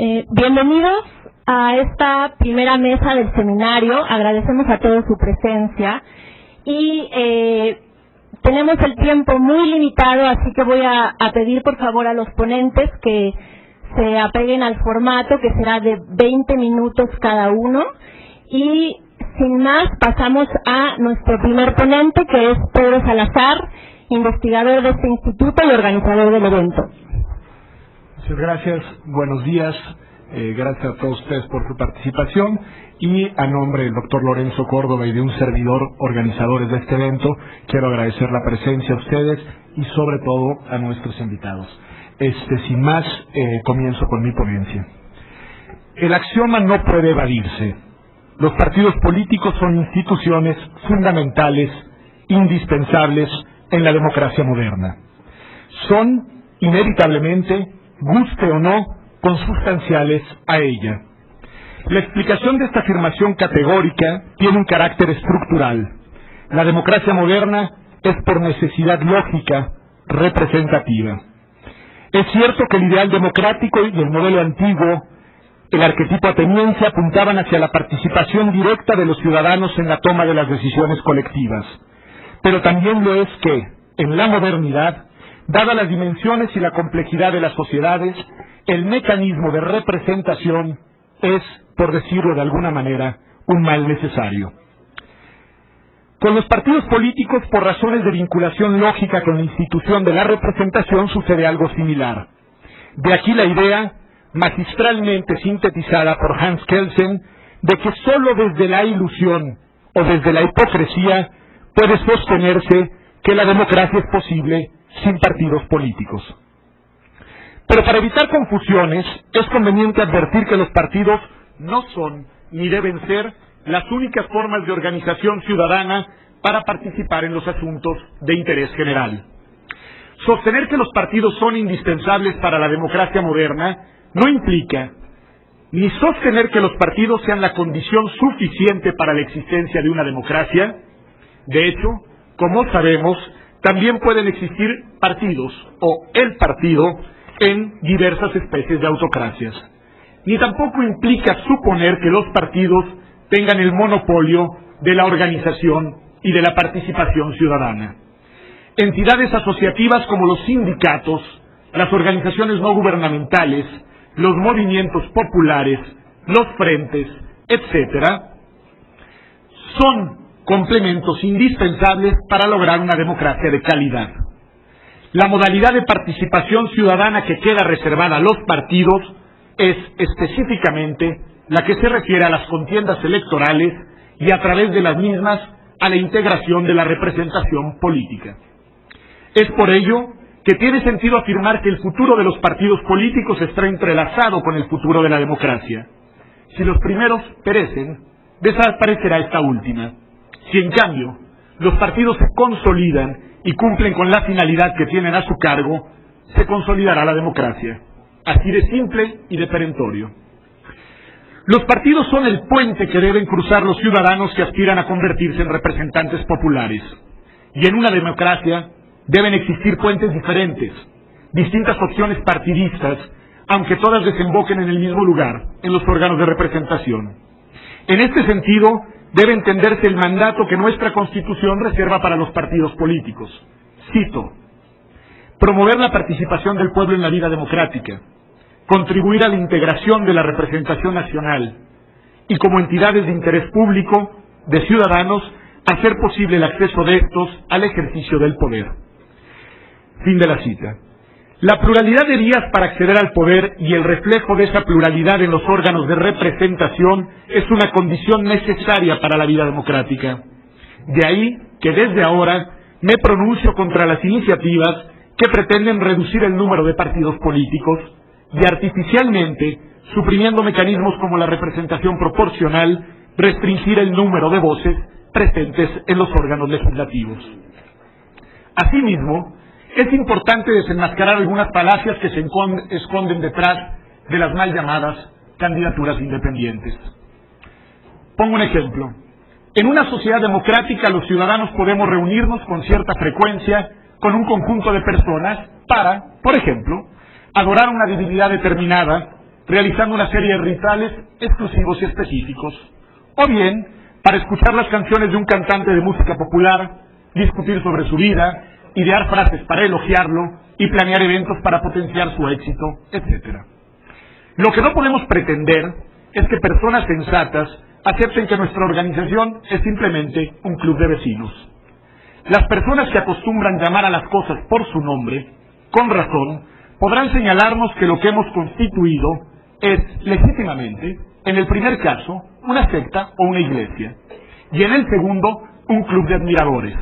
Bienvenidos a esta primera mesa del seminario. Agradecemos a todos su presencia y tenemos el tiempo muy limitado, así que voy a pedir por favor a los ponentes que se apeguen al formato, que será de 20 minutos cada uno. Y sin más, pasamos a nuestro primer ponente, que es Pedro Salazar, investigador de este instituto y organizador del evento. Muchas gracias, buenos días, gracias a todos ustedes por su participación y a nombre del doctor Lorenzo Córdoba y de un servidor, organizadores de este evento, quiero agradecer la presencia a ustedes y sobre todo a nuestros invitados. Sin más, comienzo con mi ponencia. El axioma no puede evadirse. Los partidos políticos son instituciones fundamentales, indispensables en la democracia moderna. Son, inevitablemente, guste o no, consustanciales a ella. La explicación de esta afirmación categórica tiene un carácter estructural. La democracia moderna es por necesidad lógica, representativa. Es cierto que el ideal democrático y el modelo antiguo, el arquetipo ateniense, apuntaban hacia la participación directa de los ciudadanos en la toma de las decisiones colectivas. Pero también lo es que, en la modernidad, dadas las dimensiones y la complejidad de las sociedades, el mecanismo de representación es, por decirlo de alguna manera, un mal necesario. Con los partidos políticos, por razones de vinculación lógica con la institución de la representación, sucede algo similar. De aquí la idea, magistralmente sintetizada por Hans Kelsen, de que sólo desde la ilusión o desde la hipocresía puede sostenerse que la democracia es posible sin partidos políticos. Pero para evitar confusiones, es conveniente advertir que los partidos no son ni deben ser las únicas formas de organización ciudadana para participar en los asuntos de interés general. Sostener que los partidos son indispensables para la democracia moderna no implica ni sostener que los partidos sean la condición suficiente para la existencia de una democracia. De hecho, como sabemos, también pueden existir partidos o el partido en diversas especies de autocracias. Ni tampoco implica suponer que los partidos tengan el monopolio de la organización y de la participación ciudadana. Entidades asociativas como los sindicatos, las organizaciones no gubernamentales, los movimientos populares, los frentes, etcétera, son complementos indispensables para lograr una democracia de calidad. La modalidad de participación ciudadana que queda reservada a los partidos es específicamente la que se refiere a las contiendas electorales y a través de las mismas a la integración de la representación política. Es por ello que tiene sentido afirmar que el futuro de los partidos políticos está entrelazado con el futuro de la democracia. Si los primeros perecen, desaparecerá esta última. Si en cambio los partidos se consolidan y cumplen con la finalidad que tienen a su cargo, se consolidará la democracia. Así de simple y de perentorio. Los partidos son el puente que deben cruzar los ciudadanos que aspiran a convertirse en representantes populares. Y en una democracia deben existir puentes diferentes, distintas opciones partidistas, aunque todas desemboquen en el mismo lugar, en los órganos de representación. En este sentido, debe entenderse el mandato que nuestra Constitución reserva para los partidos políticos. Cito: promover la participación del pueblo en la vida democrática, contribuir a la integración de la representación nacional y, como entidades de interés público, de ciudadanos, hacer posible el acceso de estos al ejercicio del poder. Fin de la cita. La pluralidad de vías para acceder al poder y el reflejo de esa pluralidad en los órganos de representación es una condición necesaria para la vida democrática. De ahí que desde ahora me pronuncio contra las iniciativas que pretenden reducir el número de partidos políticos y artificialmente, suprimiendo mecanismos como la representación proporcional, restringir el número de voces presentes en los órganos legislativos. Asimismo, es importante desenmascarar algunas falacias que se esconden detrás de las mal llamadas candidaturas independientes. Pongo un ejemplo. En una sociedad democrática, los ciudadanos podemos reunirnos con cierta frecuencia con un conjunto de personas para, por ejemplo, adorar una divinidad determinada, realizando una serie de rituales exclusivos y específicos, o bien para escuchar las canciones de un cantante de música popular, discutir sobre su vida, idear frases para elogiarlo y planear eventos para potenciar su éxito, etc. Lo que no podemos pretender es que personas sensatas acepten que nuestra organización es simplemente un club de vecinos. Las personas que acostumbran llamar a las cosas por su nombre, con razón, podrán señalarnos que lo que hemos constituido es, legítimamente, en el primer caso, una secta o una iglesia, y en el segundo, un club de admiradores.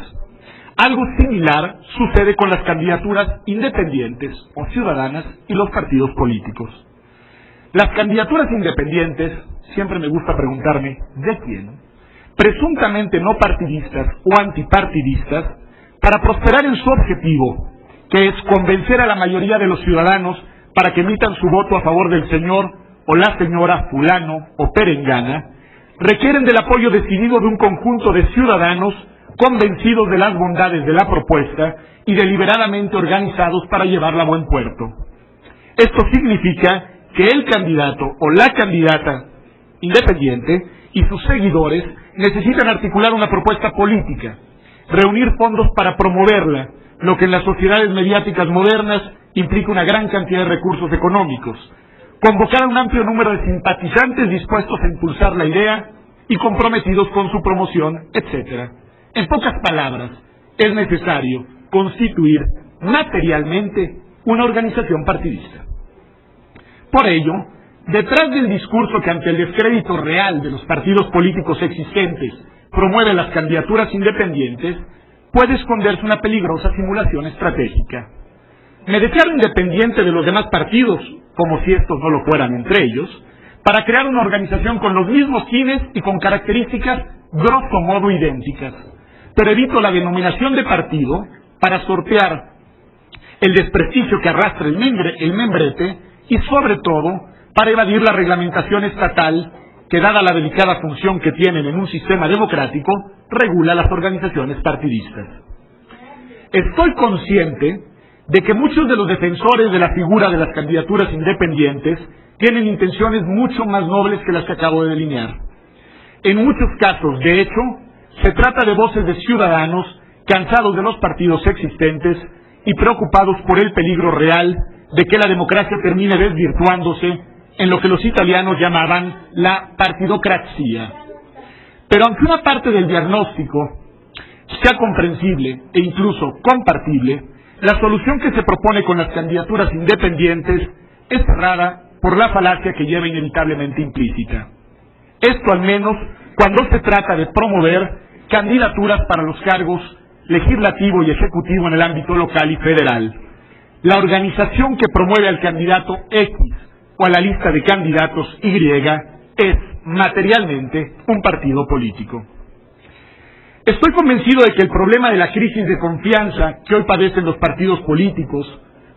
Algo similar sucede con las candidaturas independientes o ciudadanas y los partidos políticos. Las candidaturas independientes, siempre me gusta preguntarme, ¿de quién? Presuntamente no partidistas o antipartidistas, para prosperar en su objetivo, que es convencer a la mayoría de los ciudadanos para que emitan su voto a favor del señor o la señora fulano o perengana, requieren del apoyo decidido de un conjunto de ciudadanos convencidos de las bondades de la propuesta y deliberadamente organizados para llevarla a buen puerto. Esto significa que el candidato o la candidata independiente y sus seguidores necesitan articular una propuesta política, reunir fondos para promoverla, lo que en las sociedades mediáticas modernas implica una gran cantidad de recursos económicos, convocar a un amplio número de simpatizantes dispuestos a impulsar la idea y comprometidos con su promoción, etc. En pocas palabras, es necesario constituir materialmente una organización partidista. Por ello, detrás del discurso que ante el descrédito real de los partidos políticos existentes promueve las candidaturas independientes, puede esconderse una peligrosa simulación estratégica. Me declaro independiente de los demás partidos, como si estos no lo fueran entre ellos, para crear una organización con los mismos fines y con características grosso modo idénticas, pero evito la denominación de partido para sortear el desprestigio que arrastra el membrete y, sobre todo, para evadir la reglamentación estatal que, dada la delicada función que tienen en un sistema democrático, regula las organizaciones partidistas. Estoy consciente de que muchos de los defensores de la figura de las candidaturas independientes tienen intenciones mucho más nobles que las que acabo de delinear. En muchos casos, de hecho, se trata de voces de ciudadanos cansados de los partidos existentes y preocupados por el peligro real de que la democracia termine desvirtuándose en lo que los italianos llamaban la partidocracia. Pero aunque una parte del diagnóstico sea comprensible e incluso compartible, la solución que se propone con las candidaturas independientes es cerrada por la falacia que lleva inevitablemente implícita. Esto al menos cuando se trata de promover candidaturas para los cargos legislativo y ejecutivo en el ámbito local y federal. La organización que promueve al candidato X o a la lista de candidatos Y es materialmente un partido político. Estoy convencido de que el problema de la crisis de confianza que hoy padecen los partidos políticos,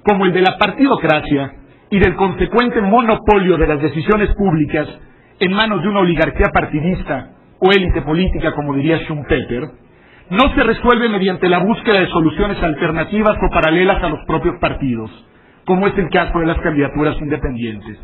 como el de la partidocracia y del consecuente monopolio de las decisiones públicas en manos de una oligarquía partidista o élite política, como diría Schumpeter, no se resuelve mediante la búsqueda de soluciones alternativas o paralelas a los propios partidos, como es el caso de las candidaturas independientes,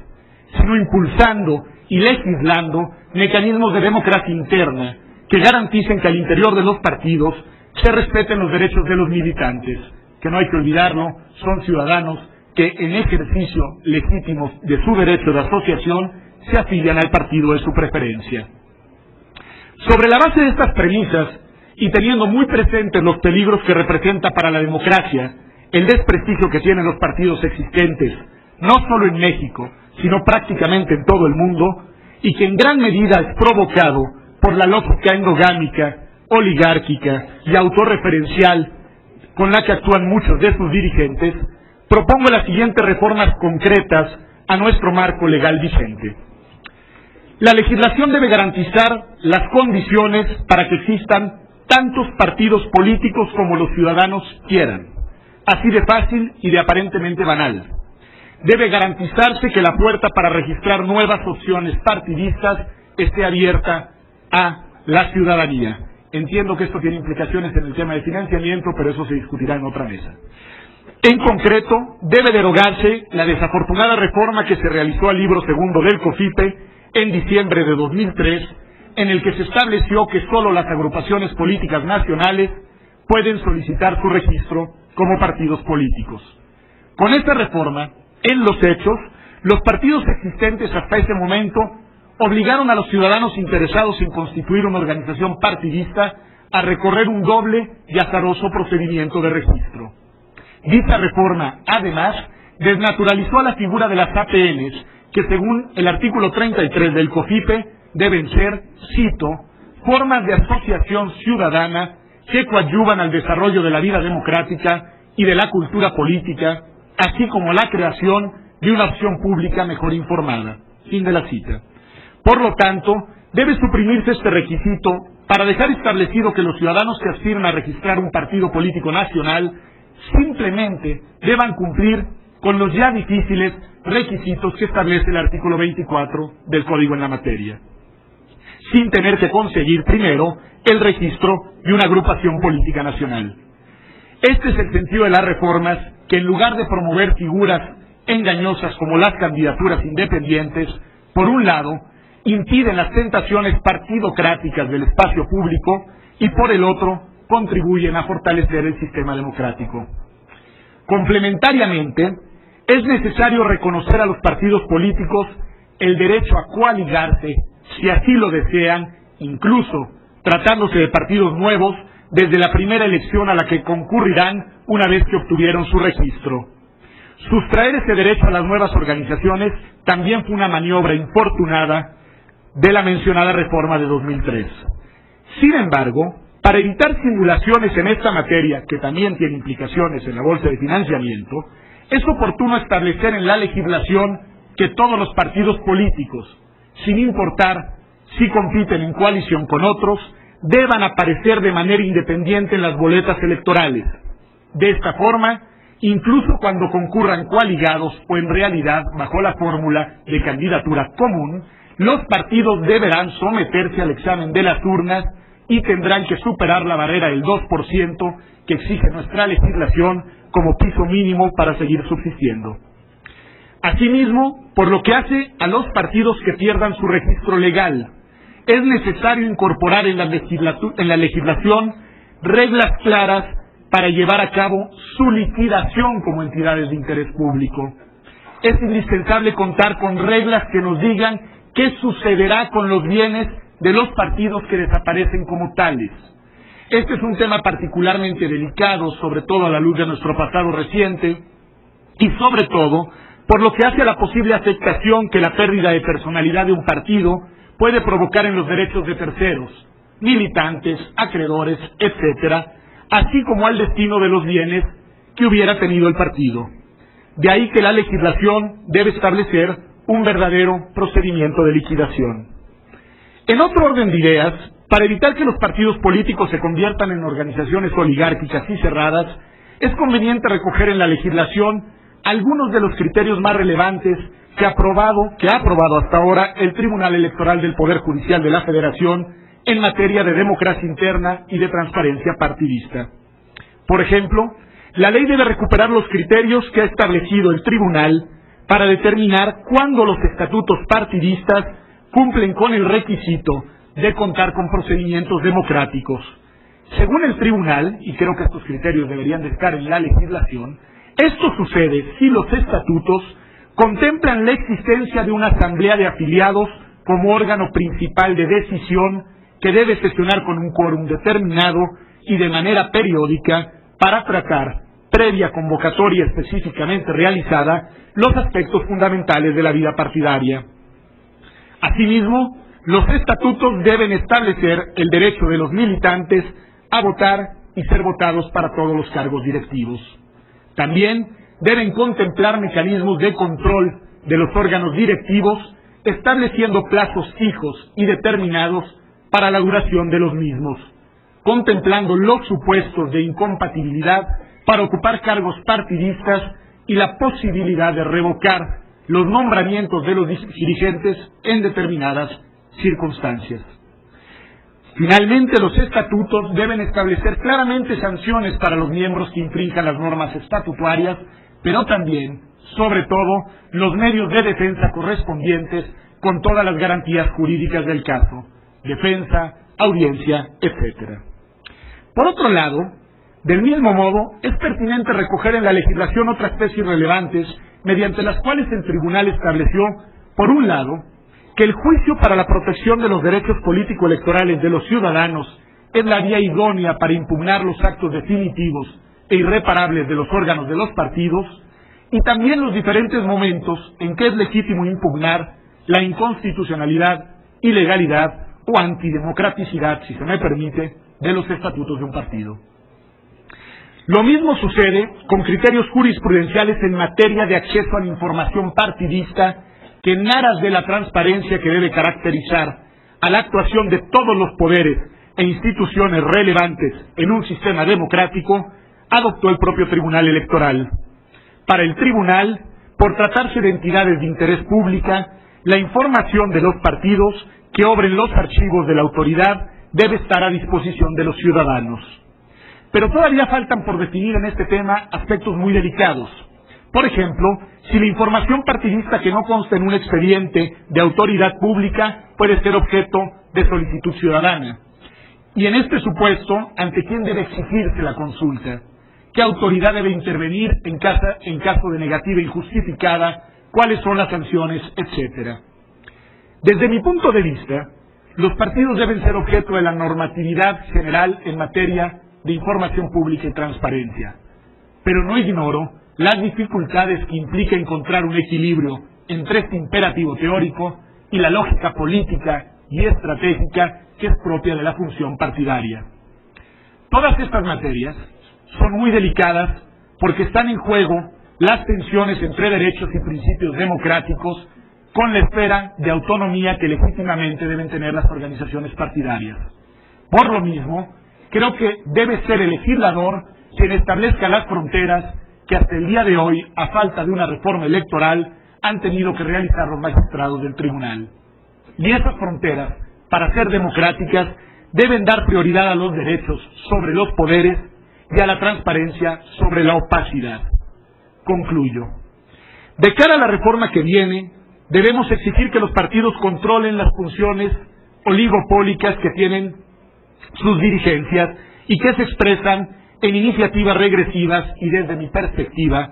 sino impulsando y legislando mecanismos de democracia interna que garanticen que al interior de los partidos se respeten los derechos de los militantes, que no hay que olvidarlo, son ciudadanos que en ejercicio legítimo de su derecho de asociación se afilian al partido de su preferencia. Sobre la base de estas premisas, y teniendo muy presentes los peligros que representa para la democracia el desprestigio que tienen los partidos existentes, no solo en México, sino prácticamente en todo el mundo, y que en gran medida es provocado por la lógica endogámica, oligárquica y autorreferencial con la que actúan muchos de sus dirigentes, propongo las siguientes reformas concretas a nuestro marco legal vigente. La legislación debe garantizar las condiciones para que existan tantos partidos políticos como los ciudadanos quieran, así de fácil y de aparentemente banal. Debe garantizarse que la puerta para registrar nuevas opciones partidistas esté abierta a la ciudadanía. Entiendo que esto tiene implicaciones en el tema de financiamiento, pero eso se discutirá en otra mesa. En concreto, debe derogarse la desafortunada reforma que se realizó al libro segundo del COFIPE en diciembre de 2003, en el que se estableció que solo las agrupaciones políticas nacionales pueden solicitar su registro como partidos políticos. Con esta reforma, en los hechos, los partidos existentes hasta ese momento obligaron a los ciudadanos interesados en constituir una organización partidista a recorrer un doble y azaroso procedimiento de registro. Dicha reforma, además, desnaturalizó a la figura de las APNs, que según el artículo 33 del COFIPE deben ser, cito, formas de asociación ciudadana que coadyuvan al desarrollo de la vida democrática y de la cultura política, así como la creación de una opción pública mejor informada. Fin de la cita. Por lo tanto, debe suprimirse este requisito para dejar establecido que los ciudadanos que aspiran a registrar un partido político nacional simplemente deban cumplir con los ya difíciles requisitos que establece el artículo 24 del Código en la materia, sin tener que conseguir primero el registro de una agrupación política nacional. Este es el sentido de las reformas que, en lugar de promover figuras engañosas como las candidaturas independientes, por un lado, impiden las tentaciones partidocráticas del espacio público y, por el otro, contribuyen a fortalecer el sistema democrático. Complementariamente, es necesario reconocer a los partidos políticos el derecho a coaligarse, si así lo desean, incluso tratándose de partidos nuevos, desde la primera elección a la que concurrirán una vez que obtuvieron su registro. Sustraer ese derecho a las nuevas organizaciones también fue una maniobra infortunada de la mencionada reforma de 2003. Sin embargo, para evitar simulaciones en esta materia, que también tiene implicaciones en la bolsa de financiamiento, es oportuno establecer en la legislación que todos los partidos políticos, sin importar si compiten en coalición con otros, deban aparecer de manera independiente en las boletas electorales. De esta forma, incluso cuando concurran coaligados o en realidad bajo la fórmula de candidatura común, los partidos deberán someterse al examen de las urnas y tendrán que superar la barrera del 2% que exige nuestra legislación como piso mínimo para seguir subsistiendo. Asimismo, por lo que hace a los partidos que pierdan su registro legal, es necesario incorporar en la legislación reglas claras para llevar a cabo su liquidación como entidades de interés público. Es indispensable contar con reglas que nos digan qué sucederá con los bienes de los partidos que desaparecen como tales. Este es un tema particularmente delicado, sobre todo a la luz de nuestro pasado reciente, y sobre todo por lo que hace a la posible afectación que la pérdida de personalidad de un partido puede provocar en los derechos de terceros, militantes, acreedores, etcétera, así como al destino de los bienes que hubiera tenido el partido. De ahí que la legislación debe establecer un verdadero procedimiento de liquidación. En otro orden de ideas, para evitar que los partidos políticos se conviertan en organizaciones oligárquicas y cerradas, es conveniente recoger en la legislación algunos de los criterios más relevantes que ha aprobado hasta ahora el Tribunal Electoral del Poder Judicial de la Federación en materia de democracia interna y de transparencia partidista. Por ejemplo, la ley debe recuperar los criterios que ha establecido el Tribunal para determinar cuándo los estatutos partidistas cumplen con el requisito de contar con procedimientos democráticos. Según el Tribunal, y creo que estos criterios deberían de estar en la legislación, esto sucede si los estatutos contemplan la existencia de una asamblea de afiliados como órgano principal de decisión que debe sesionar con un quórum determinado y de manera periódica para tratar, previa convocatoria específicamente realizada, los aspectos fundamentales de la vida partidaria. Asimismo, los estatutos deben establecer el derecho de los militantes a votar y ser votados para todos los cargos directivos. También deben contemplar mecanismos de control de los órganos directivos, estableciendo plazos fijos y determinados para la duración de los mismos, contemplando los supuestos de incompatibilidad para ocupar cargos partidistas y la posibilidad de revocar los nombramientos de los dirigentes en determinadas circunstancias. Finalmente, los estatutos deben establecer claramente sanciones para los miembros que infrinjan las normas estatutarias, pero también, sobre todo, los medios de defensa correspondientes con todas las garantías jurídicas del caso, defensa, audiencia, etc. Por otro lado, del mismo modo, es pertinente recoger en la legislación otras tesis relevantes mediante las cuales el tribunal estableció, por un lado, que el juicio para la protección de los derechos político-electorales de los ciudadanos es la vía idónea para impugnar los actos definitivos e irreparables de los órganos de los partidos, y también los diferentes momentos en que es legítimo impugnar la inconstitucionalidad, ilegalidad o antidemocraticidad, si se me permite, de los estatutos de un partido. Lo mismo sucede con criterios jurisprudenciales en materia de acceso a la información partidista, que en aras de la transparencia que debe caracterizar a la actuación de todos los poderes e instituciones relevantes en un sistema democrático, adoptó el propio Tribunal Electoral. Para el Tribunal, por tratarse de entidades de interés pública, la información de los partidos que obren los archivos de la autoridad debe estar a disposición de los ciudadanos. Pero todavía faltan por definir en este tema aspectos muy delicados. Por ejemplo, si la información partidista que no consta en un expediente de autoridad pública puede ser objeto de solicitud ciudadana. Y en este supuesto, ¿ante quién debe exigirse la consulta? ¿Qué autoridad debe intervenir en caso de negativa injustificada? ¿Cuáles son las sanciones? Etcétera. Desde mi punto de vista, los partidos deben ser objeto de la normatividad general en materia de información pública y transparencia. Pero no ignoro las dificultades que implica encontrar un equilibrio entre este imperativo teórico y la lógica política y estratégica que es propia de la función partidaria. Todas estas materias son muy delicadas porque están en juego las tensiones entre derechos y principios democráticos con la esfera de autonomía que legítimamente deben tener las organizaciones partidarias. Por lo mismo, creo que debe ser el legislador quien establezca las fronteras que hasta el día de hoy, a falta de una reforma electoral, han tenido que realizar los magistrados del tribunal. Y esas fronteras, para ser democráticas, deben dar prioridad a los derechos sobre los poderes y a la transparencia sobre la opacidad. Concluyo. De cara a la reforma que viene, debemos exigir que los partidos controlen las funciones oligopólicas que tienen sus dirigencias y que se expresan en iniciativas regresivas y, desde mi perspectiva,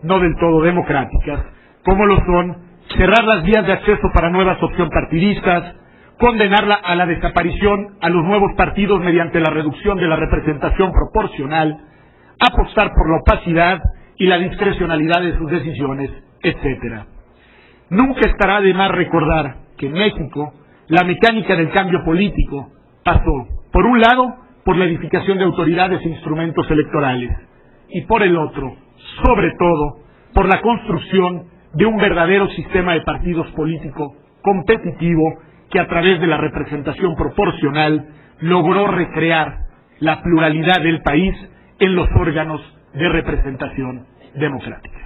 no del todo democráticas, como lo son cerrar las vías de acceso para nuevas opciones partidistas, condenarla a la desaparición a los nuevos partidos mediante la reducción de la representación proporcional, apostar por la opacidad y la discrecionalidad de sus decisiones, etc. Nunca estará de más recordar que en México la mecánica del cambio político pasó, por un lado, por la edificación de autoridades e instrumentos electorales, y por el otro, sobre todo, por la construcción de un verdadero sistema de partidos político competitivo que a través de la representación proporcional logró recrear la pluralidad del país en los órganos de representación democrática.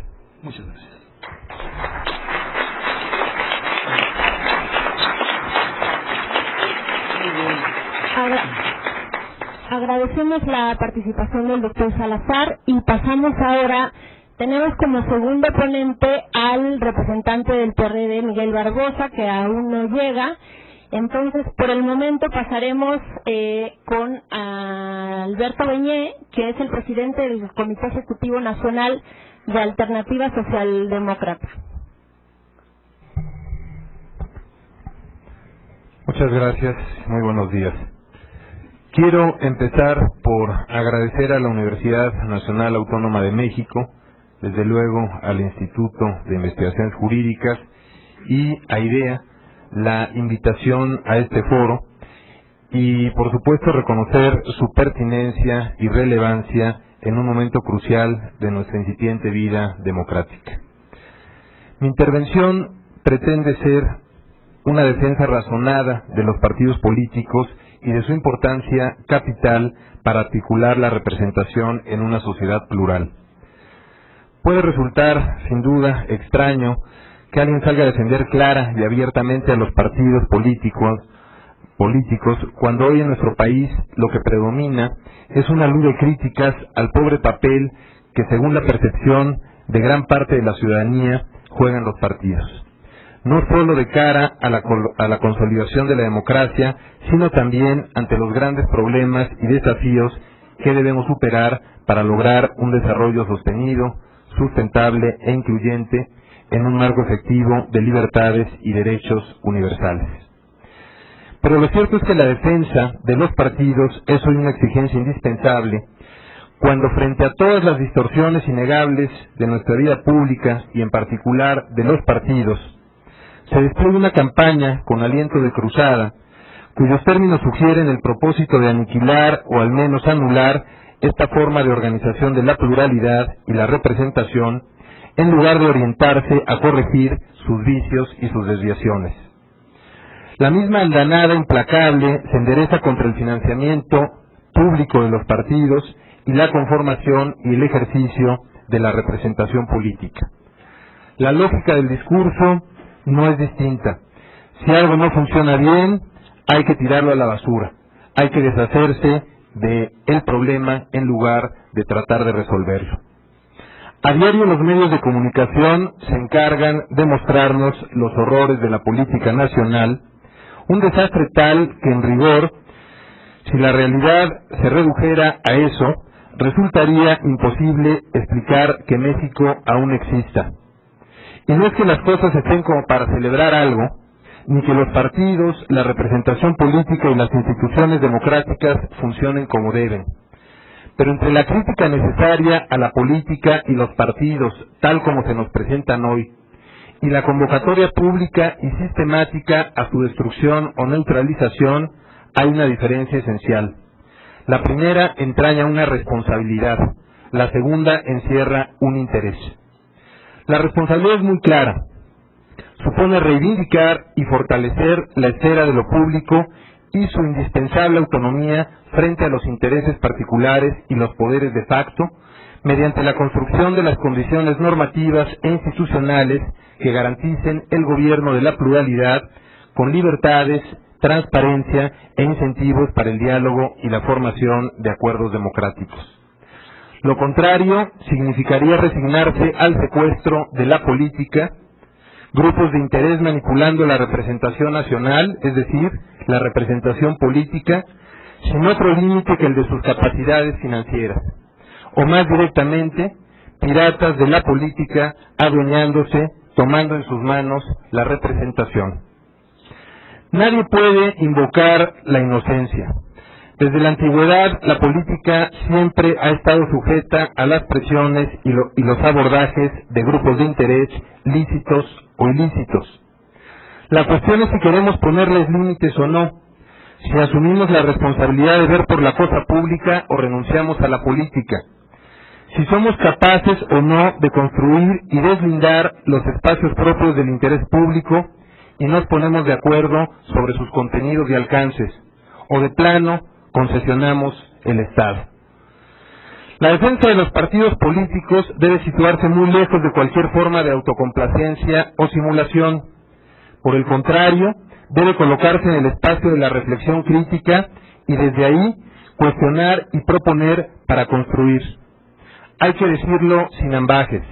Muchas gracias. Agradecemos la participación del doctor Salazar y pasamos ahora, tenemos como segundo ponente al representante del PRD, Miguel Barbosa, que aún no llega. Entonces, por el momento pasaremos con Alberto Beñé, que es el presidente del Comité Ejecutivo Nacional de Alternativa Socialdemócrata. Muchas gracias, muy buenos días. Quiero empezar por agradecer a la Universidad Nacional Autónoma de México, desde luego al Instituto de Investigaciones Jurídicas y a IDEA la invitación a este foro y, por supuesto, reconocer su pertinencia y relevancia en un momento crucial de nuestra incipiente vida democrática. Mi intervención pretende ser una defensa razonada de los partidos políticos y de su importancia capital para articular la representación en una sociedad plural. Puede resultar, sin duda, extraño que alguien salga a defender clara y abiertamente a los partidos políticos políticos, cuando hoy en nuestro país lo que predomina es una luz de críticas al pobre papel que, según la percepción de gran parte de la ciudadanía, juegan los partidos. No solo de cara a la consolidación de la democracia, sino también ante los grandes problemas y desafíos que debemos superar para lograr un desarrollo sostenido, sustentable e incluyente en un marco efectivo de libertades y derechos universales. Pero lo cierto es que la defensa de los partidos es hoy una exigencia indispensable cuando, frente a todas las distorsiones innegables de nuestra vida pública y en particular de los partidos, se despliega una campaña con aliento de cruzada, cuyos términos sugieren el propósito de aniquilar o al menos anular esta forma de organización de la pluralidad y la representación, en lugar de orientarse a corregir sus vicios y sus desviaciones. La misma andanada implacable se endereza contra el financiamiento público de los partidos y la conformación y el ejercicio de la representación política. La lógica del discurso no es distinta. Si algo no funciona bien, hay que tirarlo a la basura, hay que deshacerse del problema en lugar de tratar de resolverlo. A diario los medios de comunicación se encargan de mostrarnos los horrores de la política nacional, un desastre tal que en rigor, si la realidad se redujera a eso, resultaría imposible explicar que México aún exista. Y no es que las cosas estén como para celebrar algo, ni que los partidos, la representación política y las instituciones democráticas funcionen como deben. Pero entre la crítica necesaria a la política y los partidos, tal como se nos presentan hoy, y la convocatoria pública y sistemática a su destrucción o neutralización, hay una diferencia esencial. La primera entraña una responsabilidad, la segunda encierra un interés. La responsabilidad es muy clara. Supone reivindicar y fortalecer la esfera de lo público y su indispensable autonomía frente a los intereses particulares y los poderes de facto, mediante la construcción de las condiciones normativas e institucionales que garanticen el gobierno de la pluralidad con libertades, transparencia e incentivos para el diálogo y la formación de acuerdos democráticos. Lo contrario significaría resignarse al secuestro de la política, grupos de interés manipulando la representación nacional, es decir, la representación política, sin otro límite que el de sus capacidades financieras, o más directamente, piratas de la política adueñándose, tomando en sus manos la representación. Nadie puede invocar la inocencia. Desde la antigüedad, la política siempre ha estado sujeta a las presiones y los abordajes de grupos de interés lícitos o ilícitos. La cuestión es si queremos ponerles límites o no, si asumimos la responsabilidad de ver por la cosa pública o renunciamos a la política, si somos capaces o no de construir y deslindar los espacios propios del interés público y nos ponemos de acuerdo sobre sus contenidos y alcances, o de plano concesionamos el Estado. La defensa de los partidos políticos debe situarse muy lejos de cualquier forma de autocomplacencia o simulación. Por el contrario, debe colocarse en el espacio de la reflexión crítica y desde ahí cuestionar y proponer para construir. Hay que decirlo sin ambajes.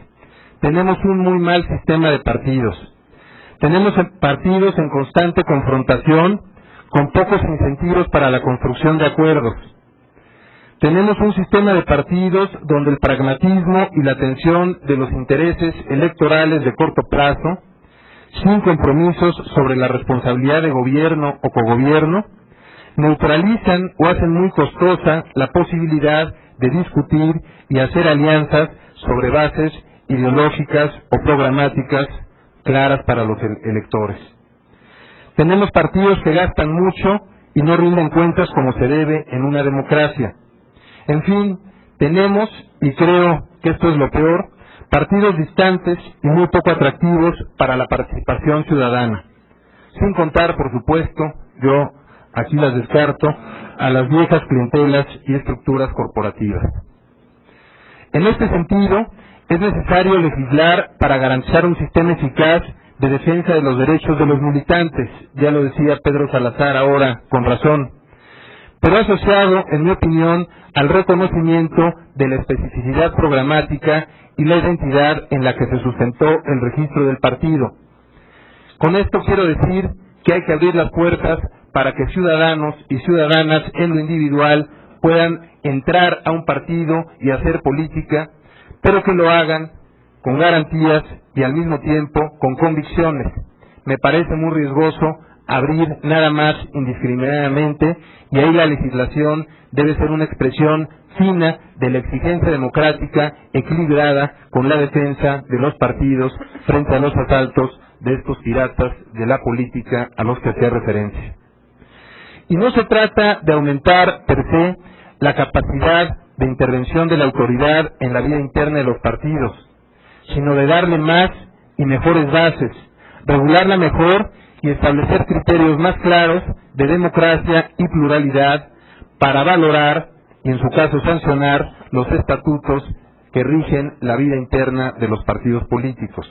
Tenemos un muy mal sistema de partidos. Tenemos partidos en constante confrontación, con pocos incentivos para la construcción de acuerdos. Tenemos un sistema de partidos donde el pragmatismo y la atención de los intereses electorales de corto plazo, sin compromisos sobre la responsabilidad de gobierno o cogobierno, neutralizan o hacen muy costosa la posibilidad de discutir y hacer alianzas sobre bases ideológicas o programáticas claras para los electores. Tenemos partidos que gastan mucho y no rinden cuentas como se debe en una democracia. En fin, tenemos, y creo que esto es lo peor, partidos distantes y muy poco atractivos para la participación ciudadana. Sin contar, por supuesto, yo aquí las descarto, a las viejas clientelas y estructuras corporativas. En este sentido, es necesario legislar para garantizar un sistema eficaz de defensa de los derechos de los militantes, ya lo decía Pedro Salazar ahora con razón, pero asociado, en mi opinión, al reconocimiento de la especificidad programática y la identidad en la que se sustentó el registro del partido. Con esto quiero decir que hay que abrir las puertas para que ciudadanos y ciudadanas en lo individual puedan entrar a un partido y hacer política, pero que lo hagan con garantías y al mismo tiempo con convicciones. Me parece muy riesgoso abrir nada más indiscriminadamente, y ahí la legislación debe ser una expresión fina de la exigencia democrática equilibrada con la defensa de los partidos frente a los asaltos de estos piratas de la política a los que hacía referencia. Y no se trata de aumentar per se la capacidad de intervención de la autoridad en la vida interna de los partidos, sino de darle más y mejores bases, regularla mejor y establecer criterios más claros de democracia y pluralidad para valorar y en su caso sancionar los estatutos que rigen la vida interna de los partidos políticos.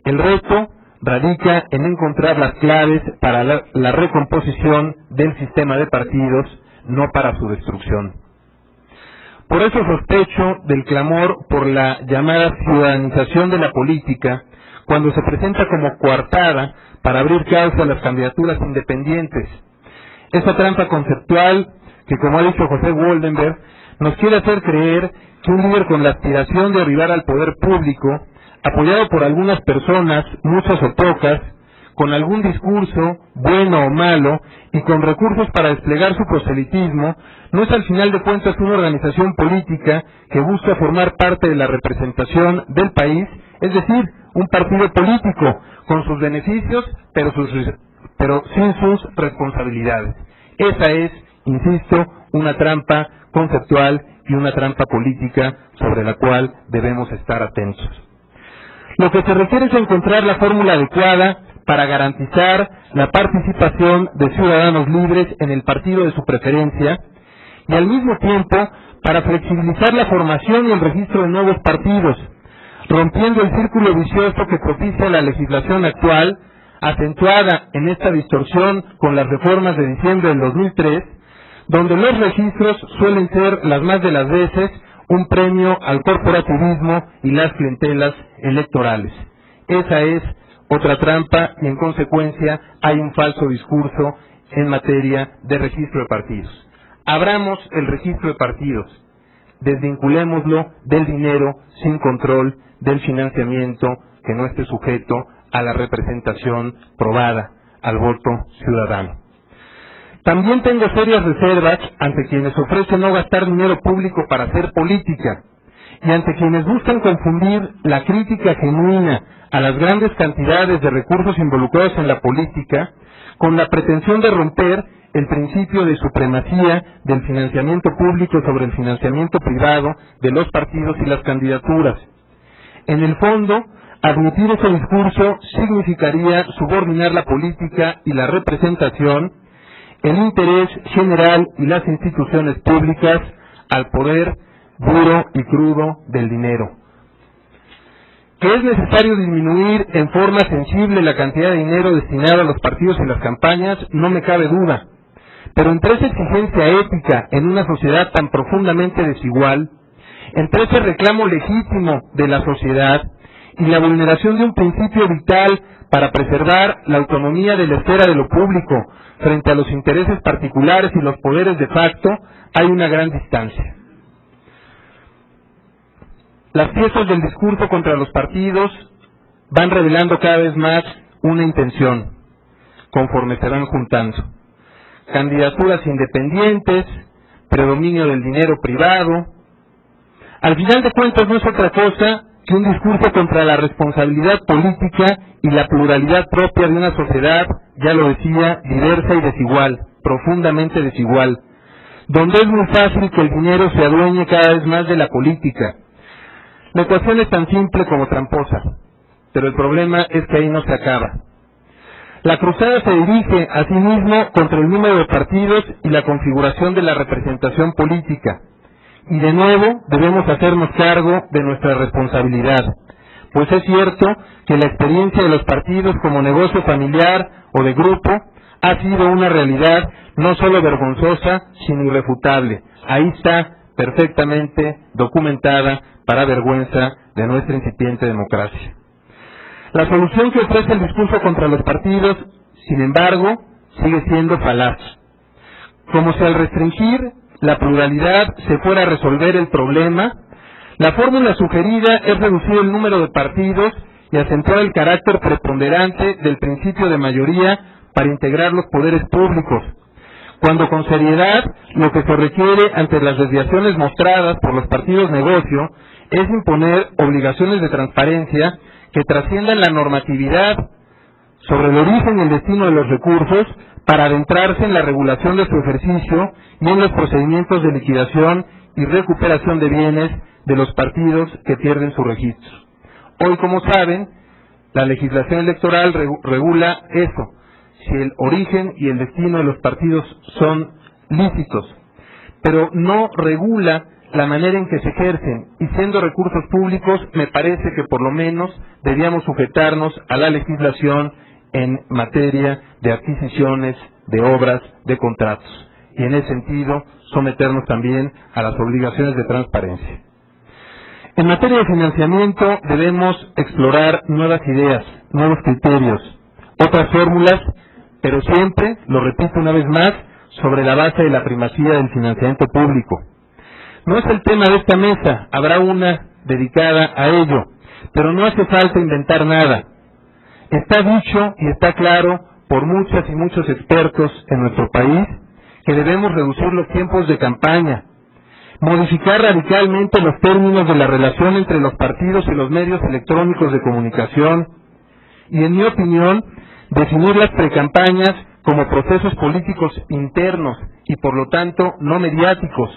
El reto radica en encontrar las claves para la recomposición del sistema de partidos, no para su destrucción. Por eso sospecho del clamor por la llamada ciudadanización de la política, cuando se presenta como coartada para abrir causa a las candidaturas independientes. Esa trampa conceptual que, como ha dicho José Woldenberg, nos quiere hacer creer que un líder con la aspiración de arribar al poder público, apoyado por algunas personas, muchas o pocas, con algún discurso, bueno o malo, y con recursos para desplegar su proselitismo, no es al final de cuentas una organización política que busca formar parte de la representación del país, es decir, un partido político, con sus beneficios, pero sin sus responsabilidades. Esa es, insisto, una trampa conceptual y una trampa política sobre la cual debemos estar atentos. Lo que se requiere es encontrar la fórmula adecuada para garantizar la participación de ciudadanos libres en el partido de su preferencia y al mismo tiempo para flexibilizar la formación y el registro de nuevos partidos, rompiendo el círculo vicioso que propicia la legislación actual, acentuada en esta distorsión con las reformas de diciembre del 2003, donde los registros suelen ser las más de las veces un premio al corporativismo y las clientelas electorales. Esa es otra trampa y en consecuencia hay un falso discurso en materia de registro de partidos. Abramos el registro de partidos, desvinculémoslo del dinero sin control, del financiamiento que no esté sujeto a la representación probada, al voto ciudadano. También tengo serias reservas ante quienes ofrecen no gastar dinero público para hacer política y ante quienes buscan confundir la crítica genuina a las grandes cantidades de recursos involucrados en la política con la pretensión de romper el principio de supremacía del financiamiento público sobre el financiamiento privado de los partidos y las candidaturas. En el fondo, admitir ese discurso significaría subordinar la política y la representación, el interés general y las instituciones públicas al poder duro y crudo del dinero. Que es necesario disminuir en forma sensible la cantidad de dinero destinado a los partidos y las campañas, no me cabe duda. Pero entre esa exigencia ética en una sociedad tan profundamente desigual, entre ese reclamo legítimo de la sociedad y la vulneración de un principio vital para preservar la autonomía de la esfera de lo público frente a los intereses particulares y los poderes de facto, hay una gran distancia. Las piezas del discurso contra los partidos van revelando cada vez más una intención, conforme se van juntando. Candidaturas independientes, predominio del dinero privado. Al final de cuentas no es otra cosa que un discurso contra la responsabilidad política y la pluralidad propia de una sociedad, ya lo decía, diversa y desigual, profundamente desigual, donde es muy fácil que el dinero se adueñe cada vez más de la política. La ecuación es tan simple como tramposa, pero el problema es que ahí no se acaba. La cruzada se dirige asimismo contra el número de partidos y la configuración de la representación política. Y de nuevo debemos hacernos cargo de nuestra responsabilidad, pues es cierto que la experiencia de los partidos como negocio familiar o de grupo ha sido una realidad no solo vergonzosa, sino irrefutable. Ahí está perfectamente documentada para vergüenza de nuestra incipiente democracia. La solución que ofrece el discurso contra los partidos, sin embargo, sigue siendo falaz. Como si al restringir la pluralidad se fuera a resolver el problema, la fórmula sugerida es reducir el número de partidos y acentuar el carácter preponderante del principio de mayoría para integrar los poderes públicos, cuando con seriedad lo que se requiere ante las desviaciones mostradas por los partidos negocio es imponer obligaciones de transparencia que trasciendan la normatividad sobre el origen y el destino de los recursos para adentrarse en la regulación de su ejercicio y en los procedimientos de liquidación y recuperación de bienes de los partidos que pierden su registro. Hoy, como saben, la legislación electoral regula eso, si el origen y el destino de los partidos son lícitos, pero no regula la manera en que se ejercen, y siendo recursos públicos, me parece que por lo menos debíamos sujetarnos a la legislación en materia de adquisiciones, de obras, de contratos, y en ese sentido someternos también a las obligaciones de transparencia. En materia de financiamiento debemos explorar nuevas ideas, nuevos criterios, otras fórmulas, pero siempre, lo repito una vez más, sobre la base de la primacía del financiamiento público. No es el tema de esta mesa, habrá una dedicada a ello, pero no hace falta inventar nada. Está dicho y está claro por muchas y muchos expertos en nuestro país que debemos reducir los tiempos de campaña, modificar radicalmente los términos de la relación entre los partidos y los medios electrónicos de comunicación y, en mi opinión, definir las precampañas como procesos políticos internos y, por lo tanto, no mediáticos.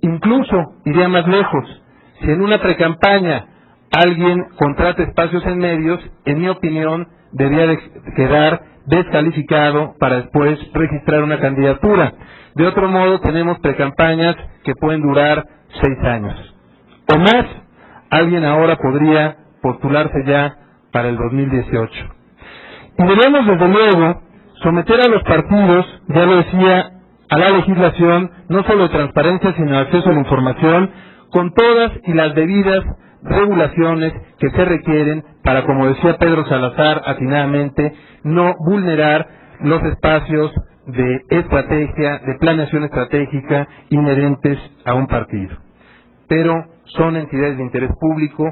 Incluso, iría más lejos, si en una precampaña alguien contrata espacios en medios, en mi opinión, debería de quedar descalificado para después registrar una candidatura. De otro modo, tenemos precampañas que pueden durar 6 años. O más, alguien ahora podría postularse ya para el 2018. Y debemos, desde luego, someter a los partidos, ya lo decía, a la legislación, no solo de transparencia, sino de acceso a la información, con todas y las debidas regulaciones que se requieren para, como decía Pedro Salazar atinadamente, no vulnerar los espacios de estrategia, de planeación estratégica inherentes a un partido. Pero son entidades de interés público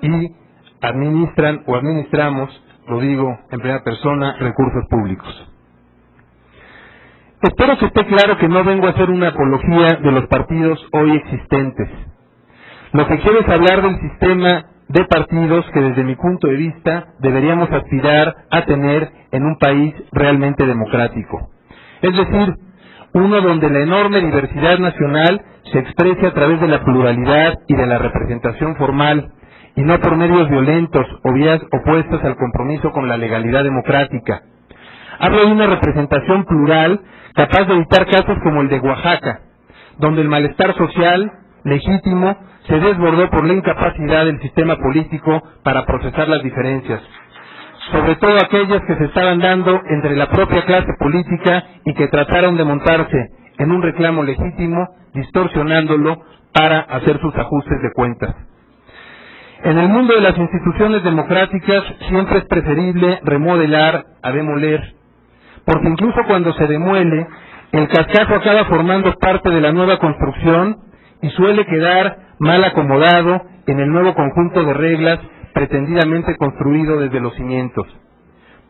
y administran o administramos, lo digo en primera persona, recursos públicos. Espero que esté claro que no vengo a hacer una apología de los partidos hoy existentes. Lo que quiero es hablar del sistema de partidos que, desde mi punto de vista, deberíamos aspirar a tener en un país realmente democrático. Es decir, uno donde la enorme diversidad nacional se exprese a través de la pluralidad y de la representación formal, y no por medios violentos o vías opuestas al compromiso con la legalidad democrática. Hablo de una representación plural capaz de evitar casos como el de Oaxaca, donde el malestar social legítimo se desbordó por la incapacidad del sistema político para procesar las diferencias, sobre todo aquellas que se estaban dando entre la propia clase política y que trataron de montarse en un reclamo legítimo, distorsionándolo para hacer sus ajustes de cuentas. En el mundo de las instituciones democráticas siempre es preferible remodelar a demoler, porque incluso cuando se demuele, el cascajo acaba formando parte de la nueva construcción y suele quedar mal acomodado en el nuevo conjunto de reglas pretendidamente construido desde los cimientos.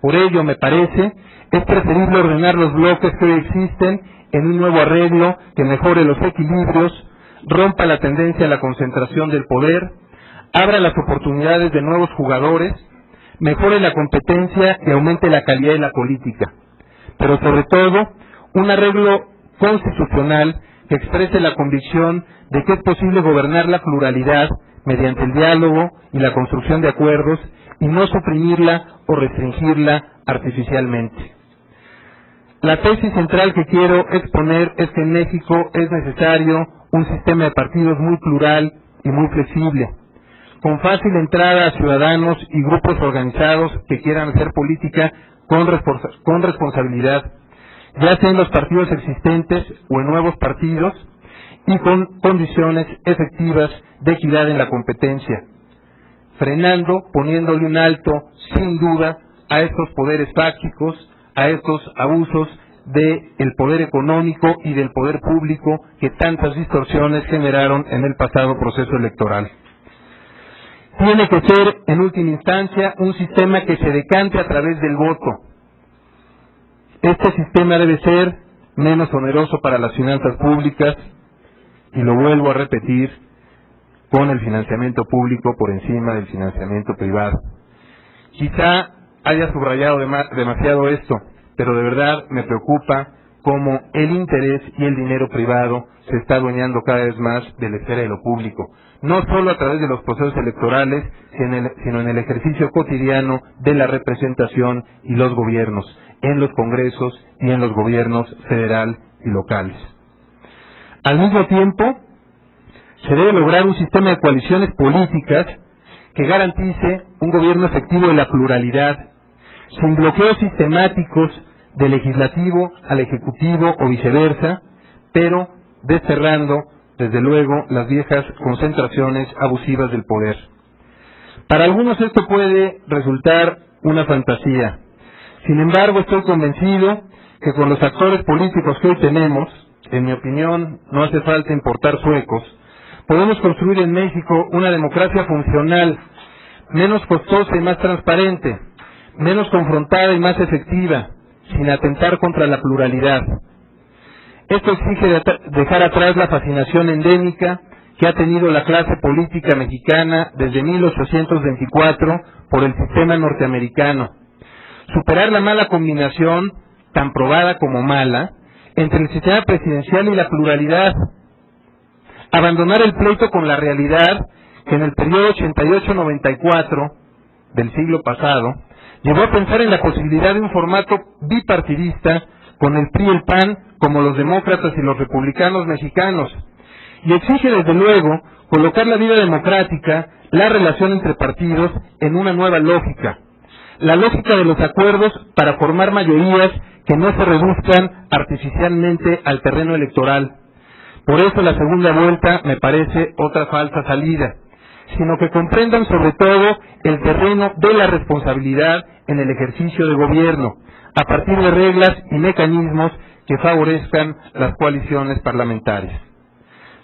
Por ello, me parece, es preferible ordenar los bloques que hoy existen en un nuevo arreglo que mejore los equilibrios, rompa la tendencia a la concentración del poder, abra las oportunidades de nuevos jugadores, mejore la competencia y aumente la calidad de la política. Pero sobre todo, un arreglo constitucional que exprese la convicción de que es posible gobernar la pluralidad mediante el diálogo y la construcción de acuerdos y no suprimirla o restringirla artificialmente. La tesis central que quiero exponer es que en México es necesario un sistema de partidos muy plural y muy flexible, con fácil entrada a ciudadanos y grupos organizados que quieran hacer política con responsabilidad, ya sea en los partidos existentes o en nuevos partidos, y con condiciones efectivas de equidad en la competencia, frenando, poniéndole un alto, sin duda, a estos poderes fácticos, a estos abusos del poder económico y del poder público que tantas distorsiones generaron en el pasado proceso electoral. Tiene que ser, en última instancia, un sistema que se decante a través del voto. Este sistema debe ser menos oneroso para las finanzas públicas, y lo vuelvo a repetir, con el financiamiento público por encima del financiamiento privado. Quizá haya subrayado demasiado esto, pero de verdad me preocupa cómo el interés y el dinero privado se está adueñando cada vez más de la esfera de lo público, no solo a través de los procesos electorales, sino en el ejercicio cotidiano de la representación y los gobiernos, en los congresos y en los gobiernos federal y locales. Al mismo tiempo, se debe lograr un sistema de coaliciones políticas que garantice un gobierno efectivo de la pluralidad, sin bloqueos sistemáticos del legislativo al ejecutivo o viceversa, pero desterrando, desde luego, las viejas concentraciones abusivas del poder. Para algunos esto puede resultar una fantasía. Sin embargo, estoy convencido que con los actores políticos que hoy tenemos, en mi opinión, no hace falta importar suecos, podemos construir en México una democracia funcional, menos costosa y más transparente, menos confrontada y más efectiva, sin atentar contra la pluralidad. Esto exige dejar atrás la fascinación endémica que ha tenido la clase política mexicana desde 1824 por el sistema norteamericano, superar la mala combinación, tan probada como mala, entre el sistema presidencial y la pluralidad, abandonar el pleito con la realidad que en el periodo 88-94 del siglo pasado llevó a pensar en la posibilidad de un formato bipartidista con el PRI y el PAN como los demócratas y los republicanos mexicanos, y exige desde luego colocar la vida democrática, la relación entre partidos en una nueva lógica, la lógica de los acuerdos para formar mayorías que no se reduzcan artificialmente al terreno electoral. Por eso la segunda vuelta me parece otra falsa salida, sino que comprendan sobre todo el terreno de la responsabilidad en el ejercicio de gobierno, a partir de reglas y mecanismos que favorezcan las coaliciones parlamentarias.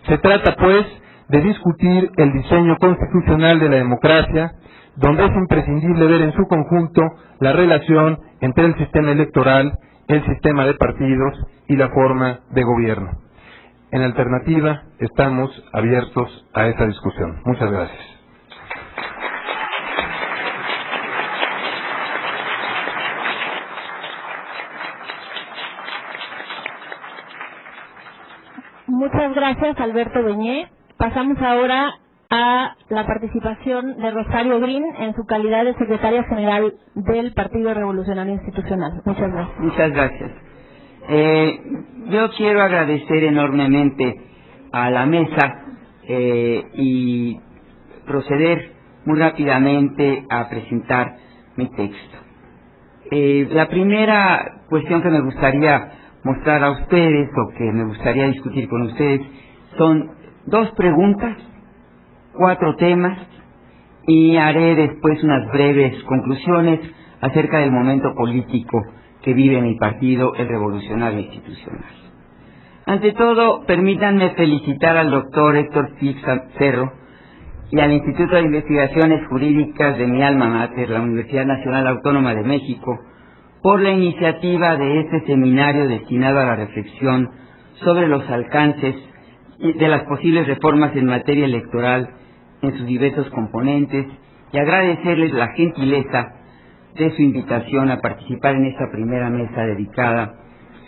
Se trata, pues, de discutir el diseño constitucional de la democracia, donde es imprescindible ver en su conjunto la relación entre el sistema electoral, el sistema de partidos y la forma de gobierno. En alternativa, estamos abiertos a esa discusión. Muchas gracias. Muchas gracias, Alberto Beñé. Pasamos ahora a la participación de Rosario Green en su calidad de secretaria general del Partido Revolucionario Institucional. Muchas gracias. Muchas gracias. Yo quiero agradecer enormemente a la mesa y proceder muy rápidamente a presentar mi texto. La primera cuestión que me gustaría mostrar a ustedes o que me gustaría discutir con ustedes son 2 preguntas, 4 temas y haré después unas breves conclusiones acerca del momento político que vive mi partido, el Revolucionario Institucional. Ante todo, permítanme felicitar al doctor Héctor Cerro y al Instituto de Investigaciones Jurídicas de mi alma mater, la Universidad Nacional Autónoma de México, por la iniciativa de este seminario destinado a la reflexión sobre los alcances de las posibles reformas en materia electoral en sus diversos componentes, y agradecerles la gentileza de su invitación a participar en esta primera mesa dedicada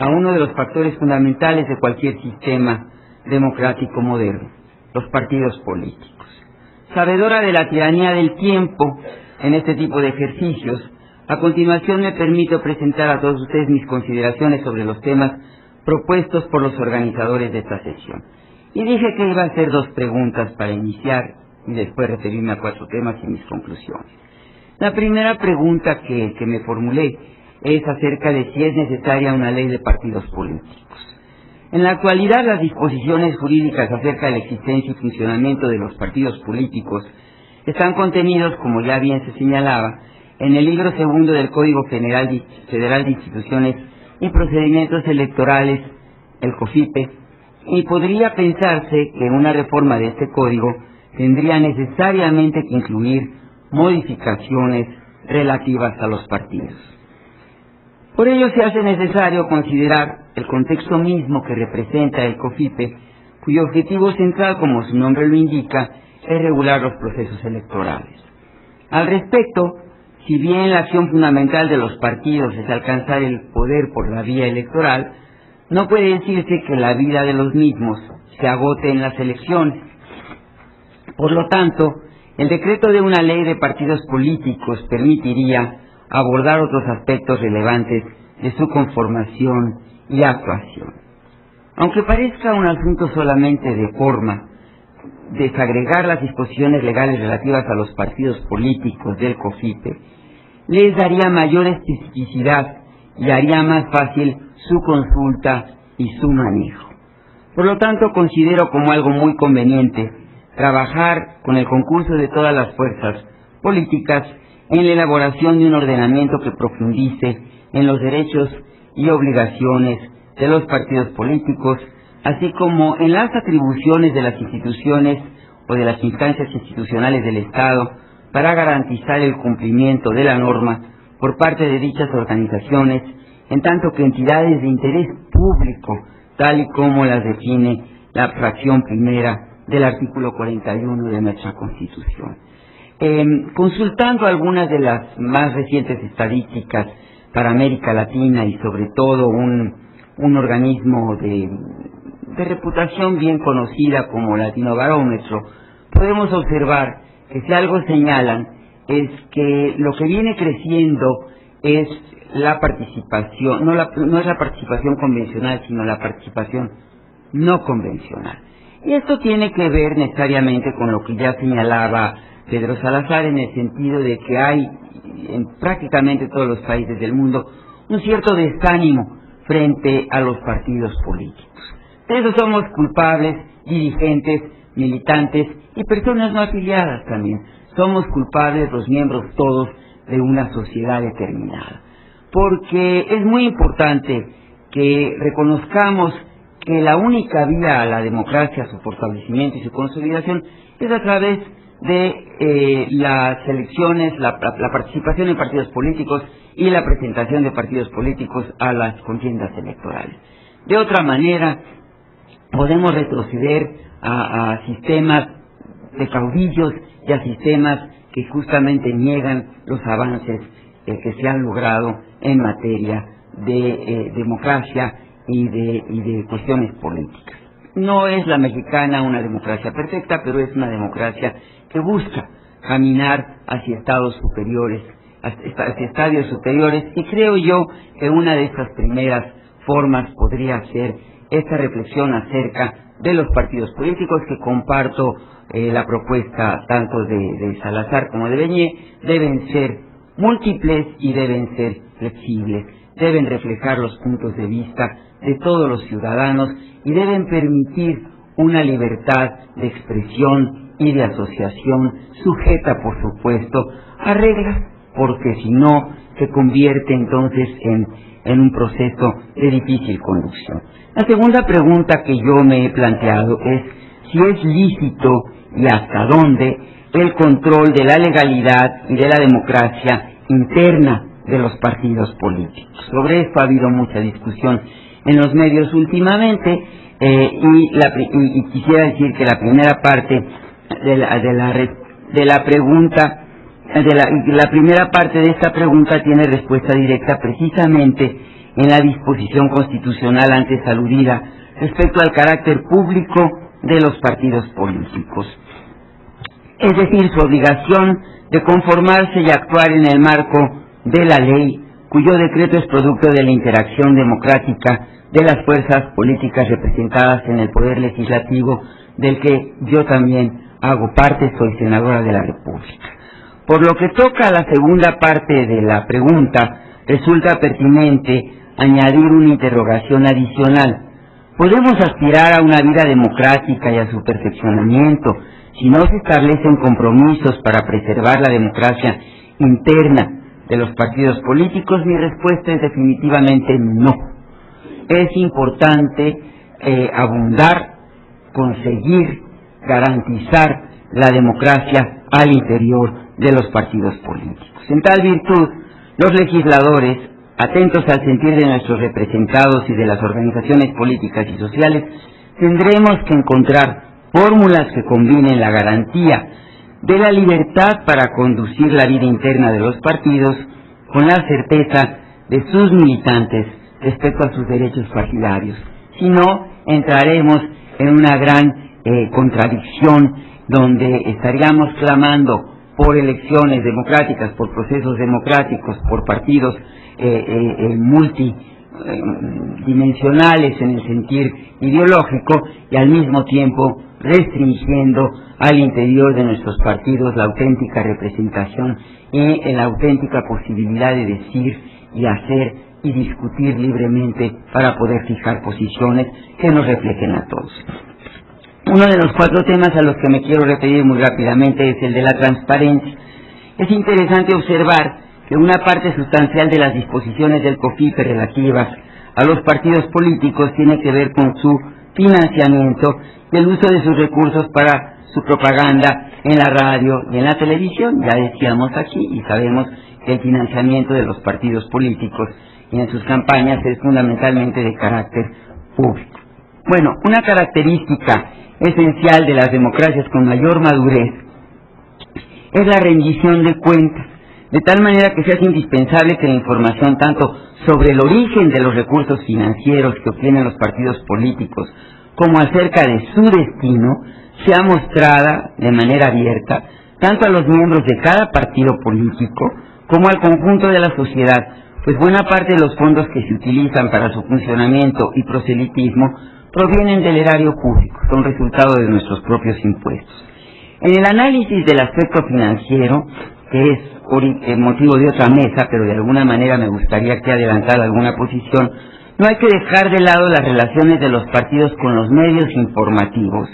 a uno de los factores fundamentales de cualquier sistema democrático moderno, los partidos políticos. Sabedora de la tiranía del tiempo en este tipo de ejercicios, a continuación me permito presentar a todos ustedes mis consideraciones sobre los temas propuestos por los organizadores de esta sesión. Y dije que iba a hacer 2 preguntas para iniciar y después referirme a 4 temas y mis conclusiones. La primera pregunta que me formulé es acerca de si es necesaria una ley de partidos políticos. En la actualidad, las disposiciones jurídicas acerca de la existencia y funcionamiento de los partidos políticos están contenidos, como ya bien se señalaba, en el libro 2 del Código Federal de Instituciones y Procedimientos Electorales, el COFIPE, y podría pensarse que una reforma de este código tendría necesariamente que incluir modificaciones relativas a los partidos. Por ello se hace necesario considerar el contexto mismo que representa el COFIPE, cuyo objetivo central, como su nombre lo indica, es regular los procesos electorales. Al respecto, si bien la acción fundamental de los partidos es alcanzar el poder por la vía electoral, no puede decirse que la vida de los mismos se agote en las elecciones. Por lo tanto, el decreto de una ley de partidos políticos permitiría abordar otros aspectos relevantes de su conformación y actuación. Aunque parezca un asunto solamente de forma, desagregar las disposiciones legales relativas a los partidos políticos del COFIPE les daría mayor especificidad y haría más fácil su consulta y su manejo. Por lo tanto, considero como algo muy conveniente trabajar con el concurso de todas las fuerzas políticas en la elaboración de un ordenamiento que profundice en los derechos y obligaciones de los partidos políticos, así como en las atribuciones de las instituciones o de las instancias institucionales del Estado para garantizar el cumplimiento de la norma por parte de dichas organizaciones, en tanto que entidades de interés público, tal y como las define la fracción primera del artículo 41 de nuestra Constitución. Consultando algunas de las más recientes estadísticas para América Latina y sobre todo un organismo de reputación bien conocida como Latinobarómetro, podemos observar que si algo señalan es que lo que viene creciendo es la participación, no es la participación convencional, sino la participación no convencional. Y esto tiene que ver necesariamente con lo que ya señalaba Pedro Salazar, en el sentido de que hay en prácticamente todos los países del mundo un cierto desánimo frente a los partidos políticos. De eso somos culpables, dirigentes, militantes y personas no afiliadas también. Somos culpables los miembros todos de una sociedad determinada. Porque es muy importante que reconozcamos que la única vía a la democracia, su fortalecimiento y su consolidación es a través de las elecciones, la participación en partidos políticos y la presentación de partidos políticos a las contiendas electorales. De otra manera, podemos retroceder a sistemas de caudillos y a sistemas que justamente niegan los avances que se han logrado en materia de democracia y de cuestiones políticas. No es la mexicana una democracia perfecta, pero es una democracia que busca caminar hacia estados superiores, hacia estadios superiores, y creo yo que una de estas primeras formas podría ser esta reflexión acerca de los partidos políticos, que comparto la propuesta tanto de Salazar como de Beñé. Deben ser múltiples y deben ser flexibles, deben reflejar los puntos de vista de todos los ciudadanos y deben permitir una libertad de expresión y de asociación sujeta, por supuesto, a reglas, porque si no se convierte entonces en un proceso de difícil conducción. La segunda pregunta que yo me he planteado es si es lícito y hasta dónde el control de la legalidad y de la democracia interna de los partidos políticos. Sobre esto ha habido mucha discusión en los medios últimamente, y quisiera decir que la primera parte la primera parte de esta pregunta tiene respuesta directa precisamente en la disposición constitucional antes aludida respecto al carácter público de los partidos políticos, es decir, su obligación de conformarse y actuar en el marco de la ley, cuyo decreto es producto de la interacción democrática de las fuerzas políticas representadas en el poder legislativo, del que yo también hago parte, soy senadora de la República. Por lo que toca a la segunda parte de la pregunta, resulta pertinente añadir una interrogación adicional. Podemos aspirar a una vida democrática y a su perfeccionamiento si no se establecen compromisos para preservar la democracia interna de los partidos políticos. Mi respuesta es definitivamente no. Es importante abundar, conseguir, garantizar la democracia al interior de los partidos políticos. En tal virtud, los legisladores, atentos al sentir de nuestros representados y de las organizaciones políticas y sociales, tendremos que encontrar fórmulas que combinen la garantía de la libertad para conducir la vida interna de los partidos con la certeza de sus militantes respecto a sus derechos partidarios. Si no, entraremos en una gran contradicción donde estaríamos clamando por elecciones democráticas, por procesos democráticos, por partidos multidimensionales en el sentir ideológico, y al mismo tiempo restringiendo al interior de nuestros partidos la auténtica representación y la auténtica posibilidad de decir y hacer y discutir libremente para poder fijar posiciones que nos reflejen a todos. Uno de los 4 temas a los que me quiero referir muy rápidamente es el de la transparencia. Es interesante observar que una parte sustancial de las disposiciones del COFIPE relativas a los partidos políticos tiene que ver con su financiamiento y el uso de sus recursos para su propaganda en la radio y en la televisión. Ya decíamos aquí y sabemos que el financiamiento de los partidos políticos y en sus campañas es fundamentalmente de carácter público. Bueno, una característica esencial de las democracias con mayor madurez es la rendición de cuentas, de tal manera que se hace indispensable que la información tanto sobre el origen de los recursos financieros que obtienen los partidos políticos como acerca de su destino sea mostrada de manera abierta tanto a los miembros de cada partido político como al conjunto de la sociedad, pues buena parte de los fondos que se utilizan para su funcionamiento y proselitismo provienen del erario público, son resultado de nuestros propios impuestos. En el análisis del aspecto financiero, que es motivo de otra mesa, pero de alguna manera me gustaría que adelantara alguna posición, no hay que dejar de lado las relaciones de los partidos con los medios informativos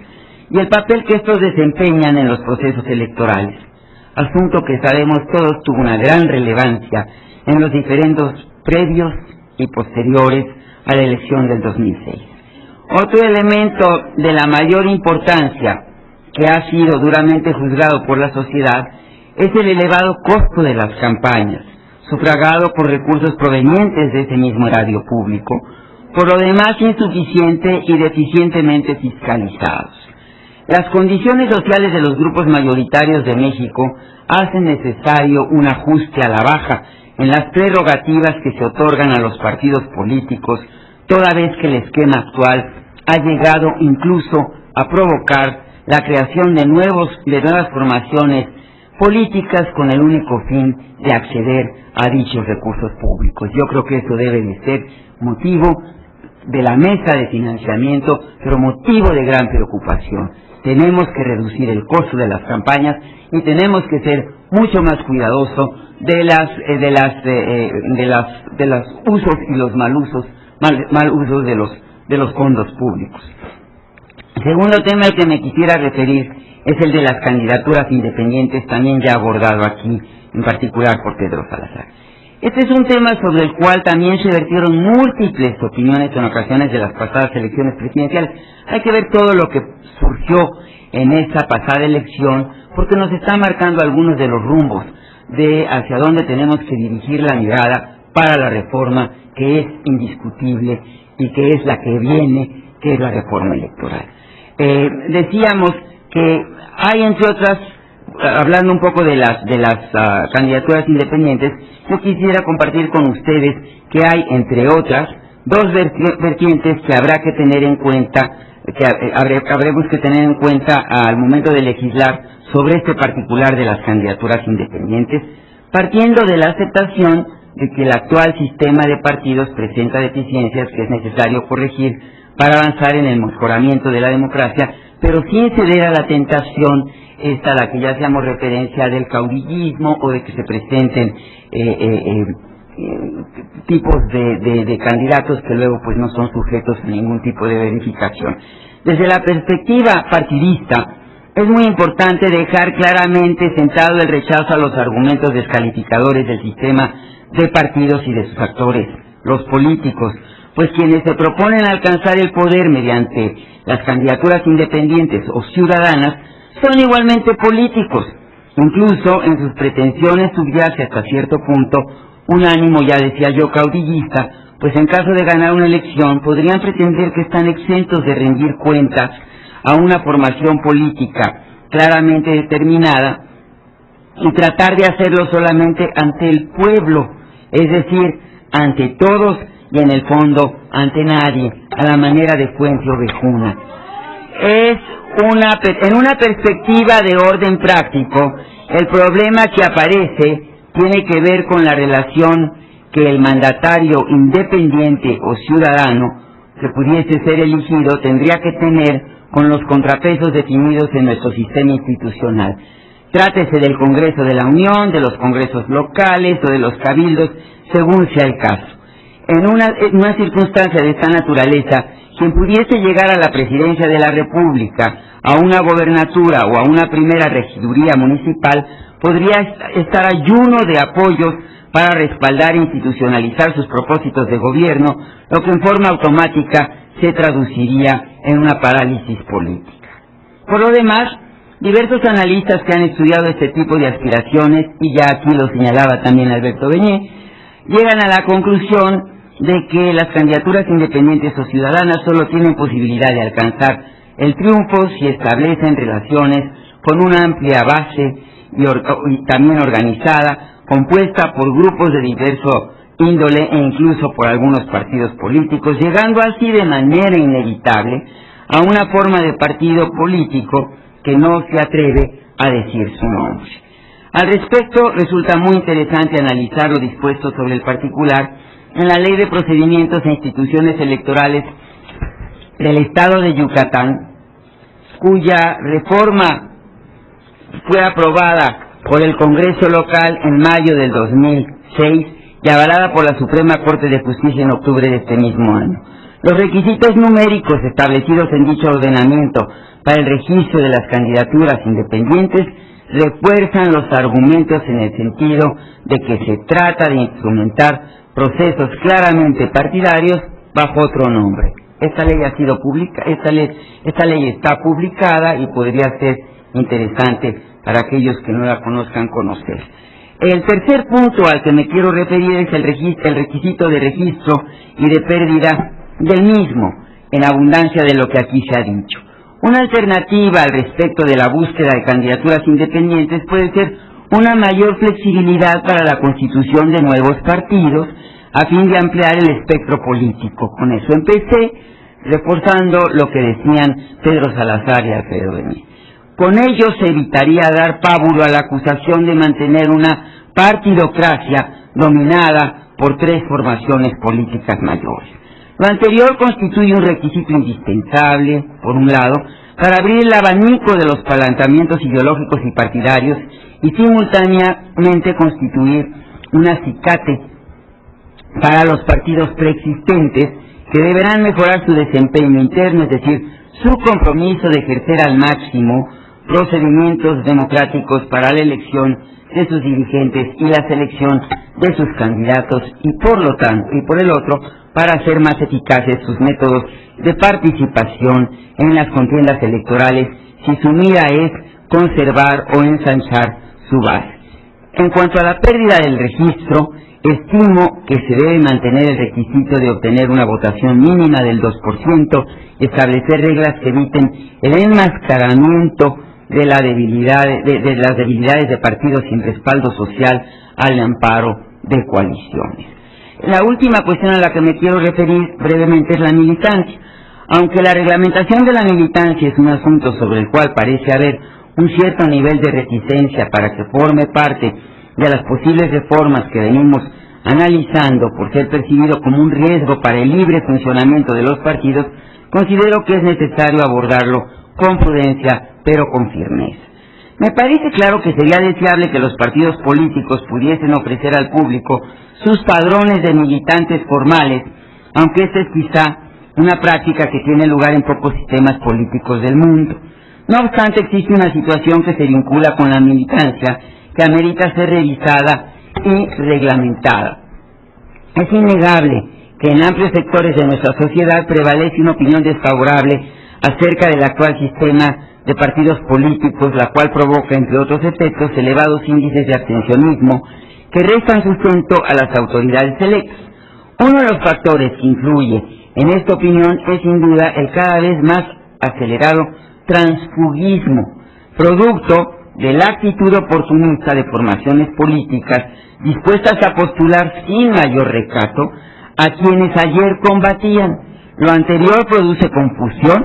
y el papel que estos desempeñan en los procesos electorales, asunto que sabemos todos tuvo una gran relevancia en los diferendos previos y posteriores a la elección del 2006. Otro elemento de la mayor importancia que ha sido duramente juzgado por la sociedad es el elevado costo de las campañas, sufragado por recursos provenientes de ese mismo erario público, por lo demás insuficiente y deficientemente fiscalizados. Las condiciones sociales de los grupos mayoritarios de México hacen necesario un ajuste a la baja en las prerrogativas que se otorgan a los partidos políticos, toda vez que el esquema actual ha llegado incluso a provocar la creación de nuevas formaciones políticas con el único fin de acceder a dichos recursos públicos. Yo creo que eso debe de ser motivo de la mesa de financiamiento, pero motivo de gran preocupación. Tenemos que reducir el costo de las campañas y tenemos que ser mucho más cuidadosos de los usos y los mal usos de los fondos públicos. El segundo tema al que me quisiera referir es el de las candidaturas independientes, también ya abordado aquí, en particular por Pedro Salazar. Este es un tema sobre el cual también se vertieron múltiples opiniones en ocasiones de las pasadas elecciones presidenciales. Hay que ver todo lo que surgió en esa pasada elección, porque nos está marcando algunos de los rumbos de hacia dónde tenemos que dirigir la mirada para la reforma que es indiscutible y que es la que viene, que es la reforma electoral. Decíamos que hay, entre otras, hablando un poco de las candidaturas independientes, yo quisiera compartir con ustedes que hay, entre otras, 2 vertientes que habrá que tener en cuenta, habremos que tener en cuenta al momento de legislar sobre este particular de las candidaturas independientes, partiendo de la aceptación de que el actual sistema de partidos presenta deficiencias que es necesario corregir para avanzar en el mejoramiento de la democracia, pero sin ceder a la tentación esta a la que ya hacíamos referencia del caudillismo o de que se presenten tipos de candidatos que luego pues no son sujetos a ningún tipo de verificación. Desde la perspectiva partidista, es muy importante dejar claramente sentado el rechazo a los argumentos descalificadores del sistema de partidos y de sus actores, los políticos, pues quienes se proponen alcanzar el poder mediante las candidaturas independientes o ciudadanas son igualmente políticos. Incluso en sus pretensiones subyace hasta cierto punto un ánimo, ya decía yo, caudillista, pues en caso de ganar una elección podrían pretender que están exentos de rendir cuentas a una formación política claramente determinada y tratar de hacerlo solamente ante el pueblo, es decir, ante todos y en el fondo ante nadie, a la manera de Fuente Ovejuna. En una perspectiva de orden práctico, el problema que aparece tiene que ver con la relación que el mandatario independiente o ciudadano que pudiese ser elegido tendría que tener con los contrapesos definidos en nuestro sistema institucional. Trátese del Congreso de la Unión, de los congresos locales o de los cabildos, según sea el caso. En una circunstancia de esta naturaleza, quien pudiese llegar a la presidencia de la República, a una gobernatura o a una primera regiduría municipal, podría estar ayuno de apoyos para respaldar e institucionalizar sus propósitos de gobierno, lo que en forma automática se traduciría en una parálisis política. Por lo demás, diversos analistas que han estudiado este tipo de aspiraciones, y ya aquí lo señalaba también Alberto Beñé, llegan a la conclusión de que las candidaturas independientes o ciudadanas solo tienen posibilidad de alcanzar el triunfo si establecen relaciones con una amplia base y también organizada, compuesta por grupos de diverso índole e incluso por algunos partidos políticos, llegando así de manera inevitable a una forma de partido político que no se atreve a decir su nombre. Al respecto, resulta muy interesante analizar lo dispuesto sobre el particular en la Ley de Procedimientos e Instituciones Electorales del Estado de Yucatán, cuya reforma fue aprobada por el Congreso local en mayo del 2006 y avalada por la Suprema Corte de Justicia en octubre de este mismo año. Los requisitos numéricos establecidos en dicho ordenamiento para el registro de las candidaturas independientes refuerzan los argumentos en el sentido de que se trata de instrumentar procesos claramente partidarios bajo otro nombre. Esta ley ha sido esta ley está publicada y podría ser interesante para aquellos que no la conozcan conocer. El tercer punto al que me quiero referir es el requisito de registro y de pérdida del mismo, en abundancia de lo que aquí se ha dicho. Una alternativa al respecto de la búsqueda de candidaturas independientes puede ser una mayor flexibilidad para la constitución de nuevos partidos a fin de ampliar el espectro político. Con eso empecé, reforzando lo que decían Pedro Salazar y Alfredo Beñé. Con ello se evitaría dar pábulo a la acusación de mantener una partidocracia dominada por tres formaciones políticas mayores. Lo anterior constituye un requisito indispensable, por un lado, para abrir el abanico de los planteamientos ideológicos y partidarios y simultáneamente constituir un acicate para los partidos preexistentes que deberán mejorar su desempeño interno, es decir, su compromiso de ejercer al máximo procedimientos democráticos para la elección de sus dirigentes y la selección de sus candidatos y por lo tanto, y por el otro, para hacer más eficaces sus métodos de participación en las contiendas electorales si su mira es conservar o ensanchar su base. En cuanto a la pérdida del registro, estimo que se debe mantener el requisito de obtener una votación mínima del 2% y establecer reglas que eviten el enmascaramiento de las debilidades de partidos sin respaldo social al amparo de coaliciones. La última cuestión a la que me quiero referir brevemente es la militancia. Aunque la reglamentación de la militancia es un asunto sobre el cual parece haber un cierto nivel de reticencia para que forme parte de las posibles reformas que venimos analizando por ser percibido como un riesgo para el libre funcionamiento de los partidos, considero que es necesario abordarlo con prudencia pero con firmeza. Me parece claro que sería deseable que los partidos políticos pudiesen ofrecer al público sus padrones de militantes formales, aunque esta es quizá una práctica que tiene lugar en pocos sistemas políticos del mundo. No obstante, existe una situación que se vincula con la militancia que amerita ser revisada y reglamentada. Es innegable que en amplios sectores de nuestra sociedad prevalece una opinión desfavorable acerca del actual sistema de partidos políticos, la cual provoca, entre otros efectos, elevados índices de abstencionismo que restan sustento a las autoridades electas. Uno de los factores que influye en esta opinión es sin duda el cada vez más acelerado transfugismo, producto de la actitud oportunista de formaciones políticas dispuestas a postular sin mayor recato a quienes ayer combatían. Lo anterior produce confusión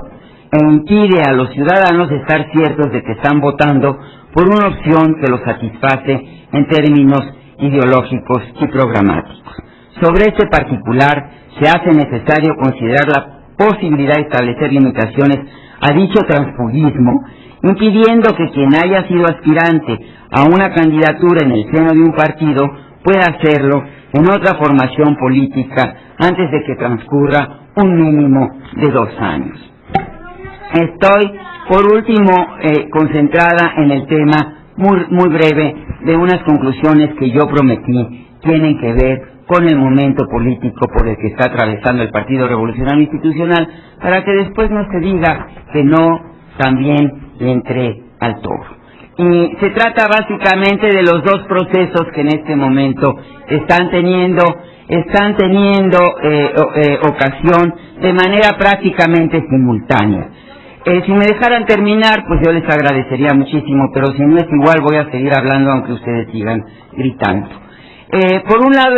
e impide a los ciudadanos estar ciertos de que están votando por una opción que los satisface en términos ideológicos y programáticos. Sobre este particular, se hace necesario considerar la posibilidad de establecer limitaciones a dicho transfugismo, impidiendo que quien haya sido aspirante a una candidatura en el seno de un partido pueda hacerlo en otra formación política antes de que transcurra un mínimo de 2 años. Estoy, por último, concentrada en el tema muy breve de unas conclusiones que yo prometí tienen que ver con el momento político por el que está atravesando el Partido Revolucionario Institucional, para que después no se diga que no también le entré al toro. Y se trata básicamente de los dos procesos que en este momento están teniendo ocasión de manera prácticamente simultánea. Si me dejaran terminar, pues yo les agradecería muchísimo, pero si no es igual voy a seguir hablando aunque ustedes sigan gritando. Por un lado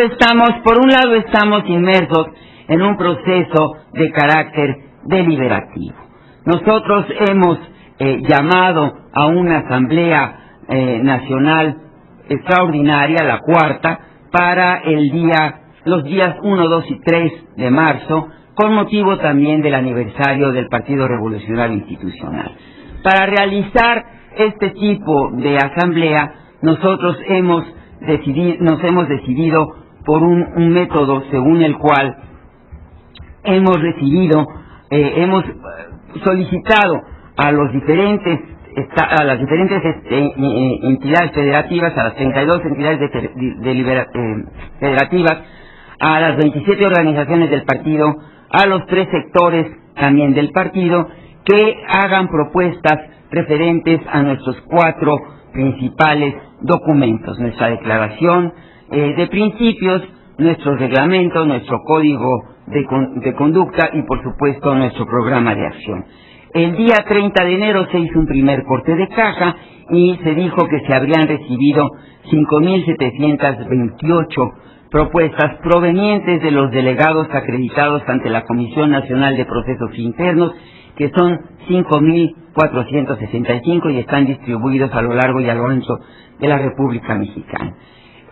estamos inmersos en un proceso de carácter deliberativo. Nosotros hemos llamado a una asamblea nacional extraordinaria, la cuarta, para los días 1, 2 y 3 de marzo, con motivo también del aniversario del Partido Revolucionario Institucional. Para realizar este tipo de asamblea, nosotros nos hemos decidido por un método según el cual hemos solicitado a las diferentes entidades federativas, a las 32 entidades federativas, a las 27 organizaciones del partido, a los 3 sectores también del partido, que hagan propuestas referentes a nuestros 4 principales documentos: nuestra declaración de principios, nuestro reglamento, nuestro código de conducta y, por supuesto, nuestro programa de acción. El día 30 de enero se hizo un primer corte de caja y se dijo que se habrían recibido 5.728 propuestas provenientes de los delegados acreditados ante la Comisión Nacional de Procesos Internos, que son 5.465 y están distribuidos a lo largo y a lo ancho de la República Mexicana.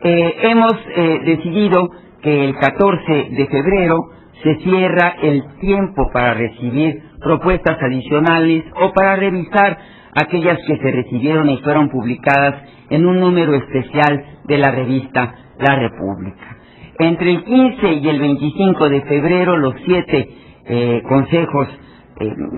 Hemos decidido que el 14 de febrero se cierra el tiempo para recibir propuestas adicionales o para revisar aquellas que se recibieron y fueron publicadas en un número especial de la revista La República. Entre el 15 y el 25 de febrero, los 7 consejos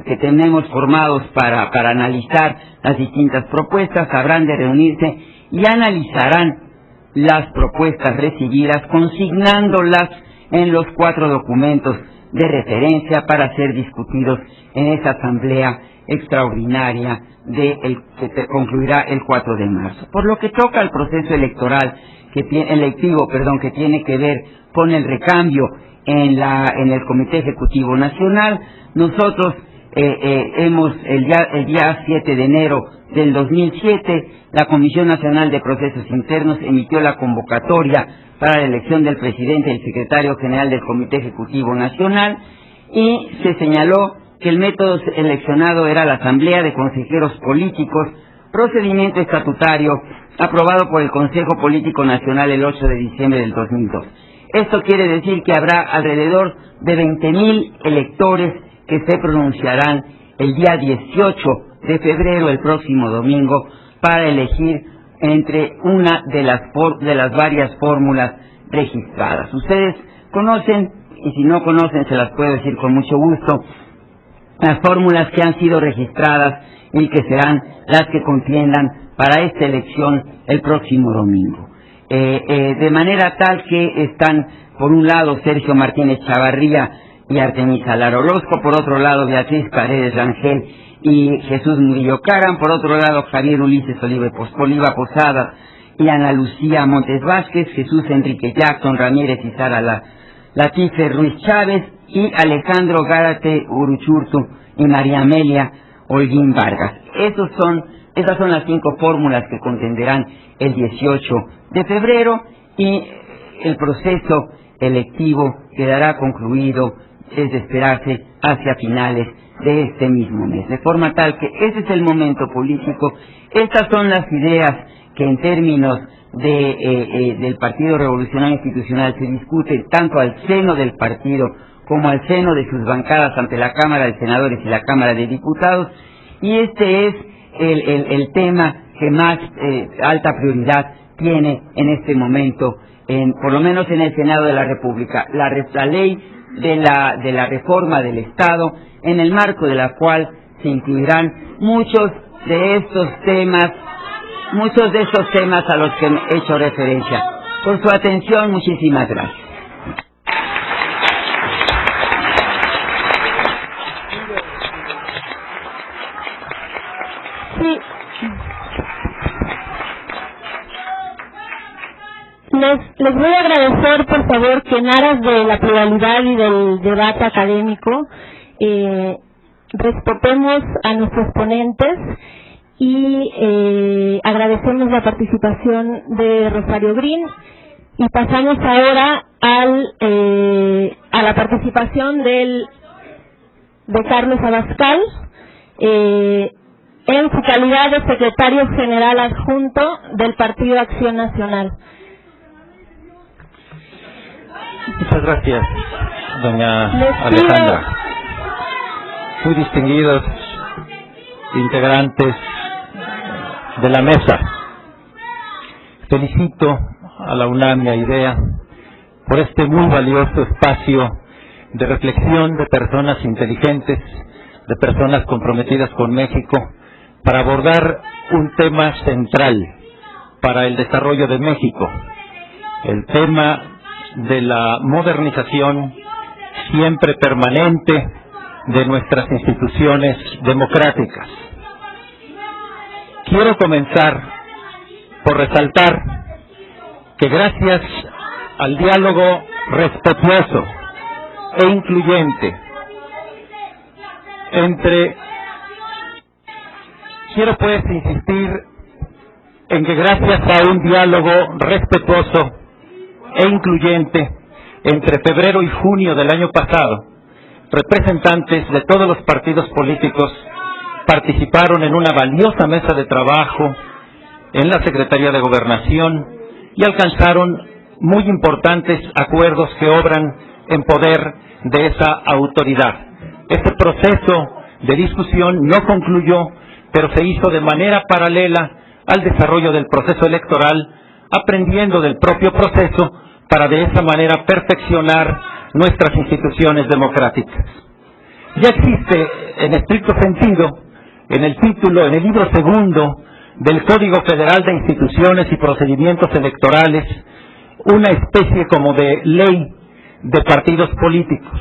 que tenemos formados para analizar las distintas propuestas habrán de reunirse y analizarán las propuestas recibidas, consignándolas en los 4 documentos de referencia para ser discutidos en esa asamblea extraordinaria que concluirá el 4 de marzo. Por lo que toca al proceso electivo, que tiene que ver con el recambio en el Comité Ejecutivo Nacional, nosotros el día 7 de enero del 2007, la Comisión Nacional de Procesos Internos emitió la convocatoria para la elección del presidente y el secretario general del Comité Ejecutivo Nacional, y se señaló que el método seleccionado era la Asamblea de Consejeros Políticos, procedimiento estatutario aprobado por el Consejo Político Nacional el 8 de diciembre del 2002. Esto quiere decir que habrá alrededor de 20,000 electores que se pronunciarán el día 18 de febrero, el próximo domingo, para elegir entre una de las varias fórmulas registradas. Ustedes conocen, y si no conocen se las puedo decir con mucho gusto, las fórmulas que han sido registradas y que serán las que contiendan para esta elección el próximo domingo. De manera tal que están, por un lado, Sergio Martínez Chavarría y Artemisa Lara Orozco, por otro lado, Beatriz Paredes Rangel y Jesús Murillo Caram, por otro lado, Javier Ulises Oliva Posada y Ana Lucía Montes Vázquez, Jesús Enrique Jackson Ramírez y Sara Latife Ruiz Chávez y Alejandro Gárate Uruchurtu y María Amelia Holguín Vargas. Esas son las 5 fórmulas que contenderán el 18 de febrero y el proceso electivo quedará concluido, es de esperarse, hacia finales de este mismo mes. De forma tal que ese es el momento político. Estas son las ideas que en términos del Partido Revolucionario Institucional se discuten tanto al seno del partido como al seno de sus bancadas ante la Cámara de Senadores y la Cámara de Diputados, y este es el tema que más alta prioridad tiene en este momento, por lo menos en el Senado de la República, la ley de la reforma del Estado, en el marco de la cual se incluirán muchos de estos temas a los que he hecho referencia. Por su atención, muchísimas gracias. Sí. Les voy a agradecer, por favor, que en aras de la pluralidad y del debate académico respetemos a nuestros ponentes y agradecemos la participación de Rosario Green, y pasamos ahora a la participación de Carlos Abascal en su calidad de secretario general adjunto del Partido Acción Nacional. Muchas gracias, doña Alejandra. Muy distinguidos integrantes de la mesa, felicito a la UNAM y a IDEA por este muy valioso espacio de reflexión de personas inteligentes, de personas comprometidas con México, para abordar un tema central para el desarrollo de México, el tema de la modernización siempre permanente de nuestras instituciones democráticas. Quiero comenzar por resaltar que gracias al diálogo respetuoso e incluyente quiero pues insistir en que gracias a un diálogo respetuoso e incluyente entre febrero y junio del año pasado, representantes de todos los partidos políticos participaron en una valiosa mesa de trabajo en la Secretaría de Gobernación y alcanzaron muy importantes acuerdos que obran en poder de esa autoridad. Este proceso de discusión no concluyó, pero se hizo de manera paralela al desarrollo del proceso electoral, aprendiendo del propio proceso para de esa manera perfeccionar nuestras instituciones democráticas. Ya existe, en estricto sentido, en el libro segundo del Código Federal de Instituciones y Procedimientos Electorales, una especie como de ley de partidos políticos.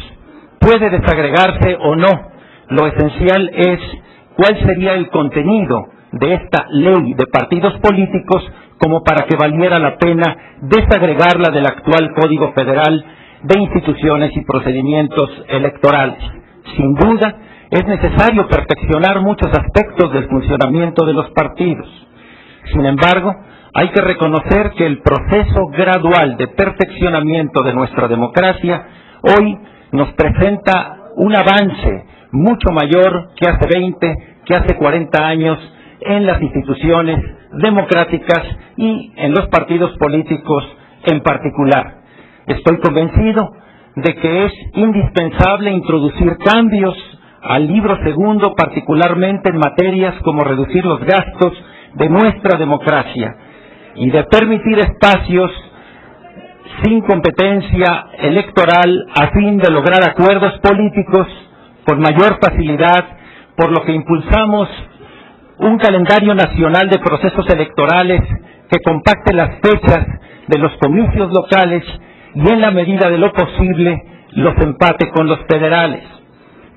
Puede desagregarse o no, lo esencial es cuál sería el contenido de esta ley de partidos políticos como para que valiera la pena desagregarla del actual Código Federal de Instituciones y Procedimientos Electorales. Sin duda, es necesario perfeccionar muchos aspectos del funcionamiento de los partidos. Sin embargo, hay que reconocer que el proceso gradual de perfeccionamiento de nuestra democracia hoy nos presenta un avance mucho mayor que hace 20, que hace 40 años en las instituciones democráticas y en los partidos políticos en particular. Estoy convencido de que es indispensable introducir cambios al libro segundo, particularmente en materias como reducir los gastos de nuestra democracia y de permitir espacios sin competencia electoral a fin de lograr acuerdos políticos con mayor facilidad, por lo que impulsamos un calendario nacional de procesos electorales que compacte las fechas de los comicios locales y en la medida de lo posible los empate con los federales.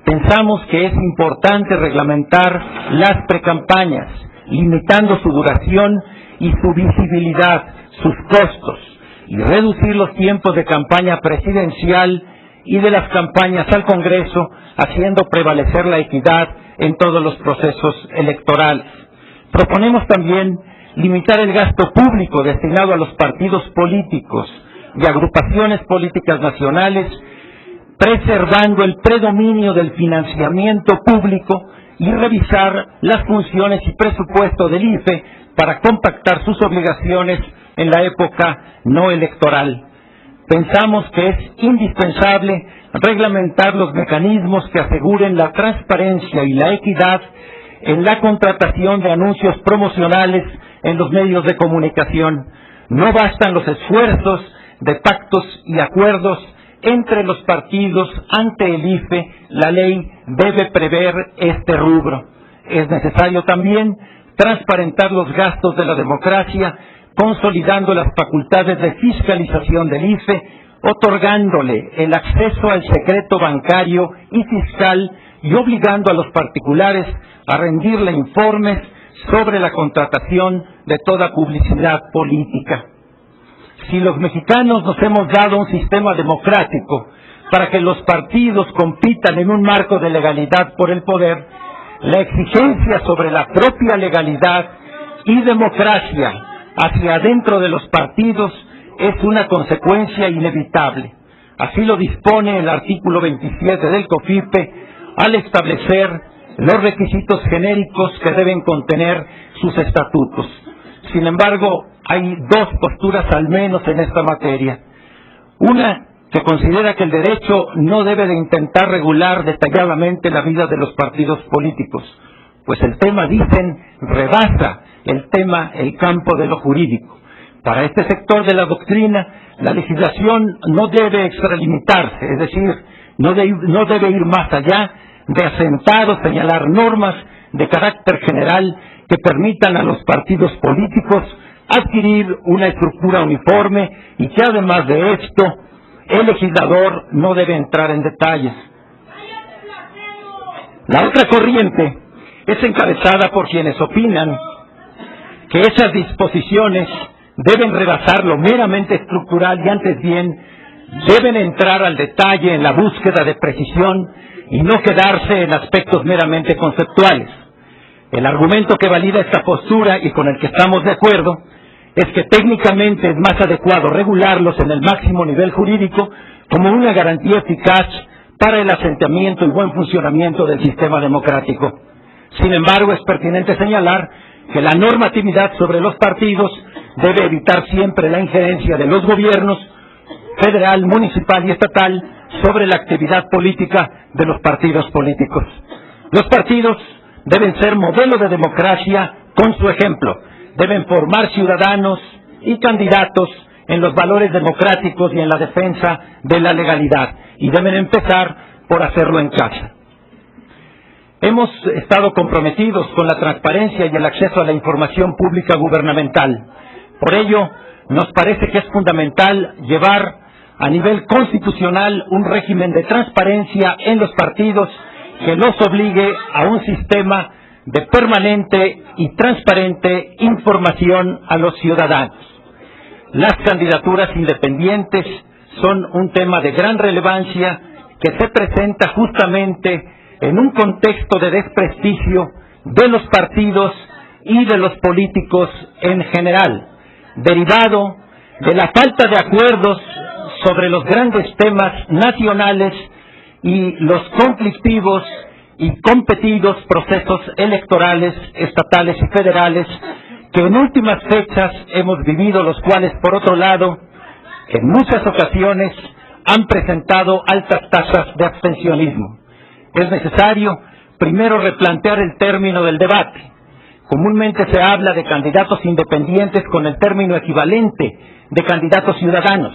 Pensamos que es importante reglamentar las precampañas, limitando su duración y su visibilidad, sus costos, y reducir los tiempos de campaña presidencial y de las campañas al Congreso, haciendo prevalecer la equidad en todos los procesos electorales. Proponemos también limitar el gasto público destinado a los partidos políticos y agrupaciones políticas nacionales, preservando el predominio del financiamiento público y revisar las funciones y presupuesto del IFE para compactar sus obligaciones en la época no electoral. Pensamos que es indispensable reglamentar los mecanismos que aseguren la transparencia y la equidad en la contratación de anuncios promocionales en los medios de comunicación. No bastan los esfuerzos de pactos y acuerdos entre los partidos ante el IFE. La ley debe prever este rubro. Es necesario también transparentar los gastos de la democracia, consolidando las facultades de fiscalización del IFE, otorgándole el acceso al secreto bancario y fiscal y obligando a los particulares a rendirle informes sobre la contratación de toda publicidad política. Si los mexicanos nos hemos dado un sistema democrático para que los partidos compitan en un marco de legalidad por el poder, la exigencia sobre la propia legalidad y democracia hacia adentro de los partidos es una consecuencia inevitable. Así lo dispone el artículo 27 del COFIPE al establecer los requisitos genéricos que deben contener sus estatutos. Sin embargo, hay dos posturas al menos en esta materia. Una que considera que el derecho no debe de intentar regular detalladamente la vida de los partidos políticos, pues el tema, dicen, rebasa el campo de lo jurídico. Para este sector de la doctrina, la legislación no debe extralimitarse, es decir, no debe ir más allá de asentar o señalar normas de carácter general que permitan a los partidos políticos adquirir una estructura uniforme y que además de esto, el legislador no debe entrar en detalles. La otra corriente es encabezada por quienes opinan que esas disposiciones deben rebasar lo meramente estructural y antes bien deben entrar al detalle en la búsqueda de precisión y no quedarse en aspectos meramente conceptuales. El argumento que valida esta postura y con el que estamos de acuerdo es que técnicamente es más adecuado regularlos en el máximo nivel jurídico como una garantía eficaz para el asentamiento y buen funcionamiento del sistema democrático. Sin embargo, es pertinente señalar que la normatividad sobre los partidos debe evitar siempre la injerencia de los gobiernos federal, municipal y estatal sobre la actividad política de los partidos políticos. Los partidos deben ser modelo de democracia con su ejemplo, deben formar ciudadanos y candidatos en los valores democráticos y en la defensa de la legalidad, y deben empezar por hacerlo en casa. Hemos estado comprometidos con la transparencia y el acceso a la información pública gubernamental. Por ello, nos parece que es fundamental llevar a nivel constitucional un régimen de transparencia en los partidos que los obligue a un sistema de permanente y transparente información a los ciudadanos. Las candidaturas independientes son un tema de gran relevancia que se presenta justamente en un contexto de desprestigio de los partidos y de los políticos en general, derivado de la falta de acuerdos sobre los grandes temas nacionales y los conflictivos y competidos procesos electorales estatales y federales que en últimas fechas hemos vivido, los cuales, por otro lado, en muchas ocasiones han presentado altas tasas de abstencionismo. Es necesario primero replantear el término del debate, Comúnmente se habla de candidatos independientes con el término equivalente de candidatos ciudadanos,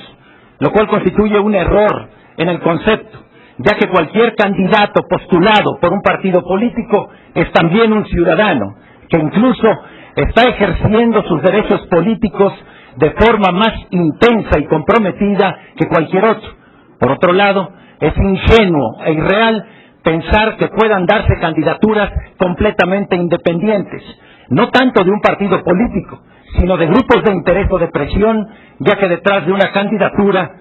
lo cual constituye un error en el concepto, ya que cualquier candidato postulado por un partido político es también un ciudadano, que incluso está ejerciendo sus derechos políticos de forma más intensa y comprometida que cualquier otro. Por otro lado, es ingenuo e irreal pensar que puedan darse candidaturas completamente independientes, no tanto de un partido político, sino de grupos de interés o de presión, ya que detrás de una candidatura,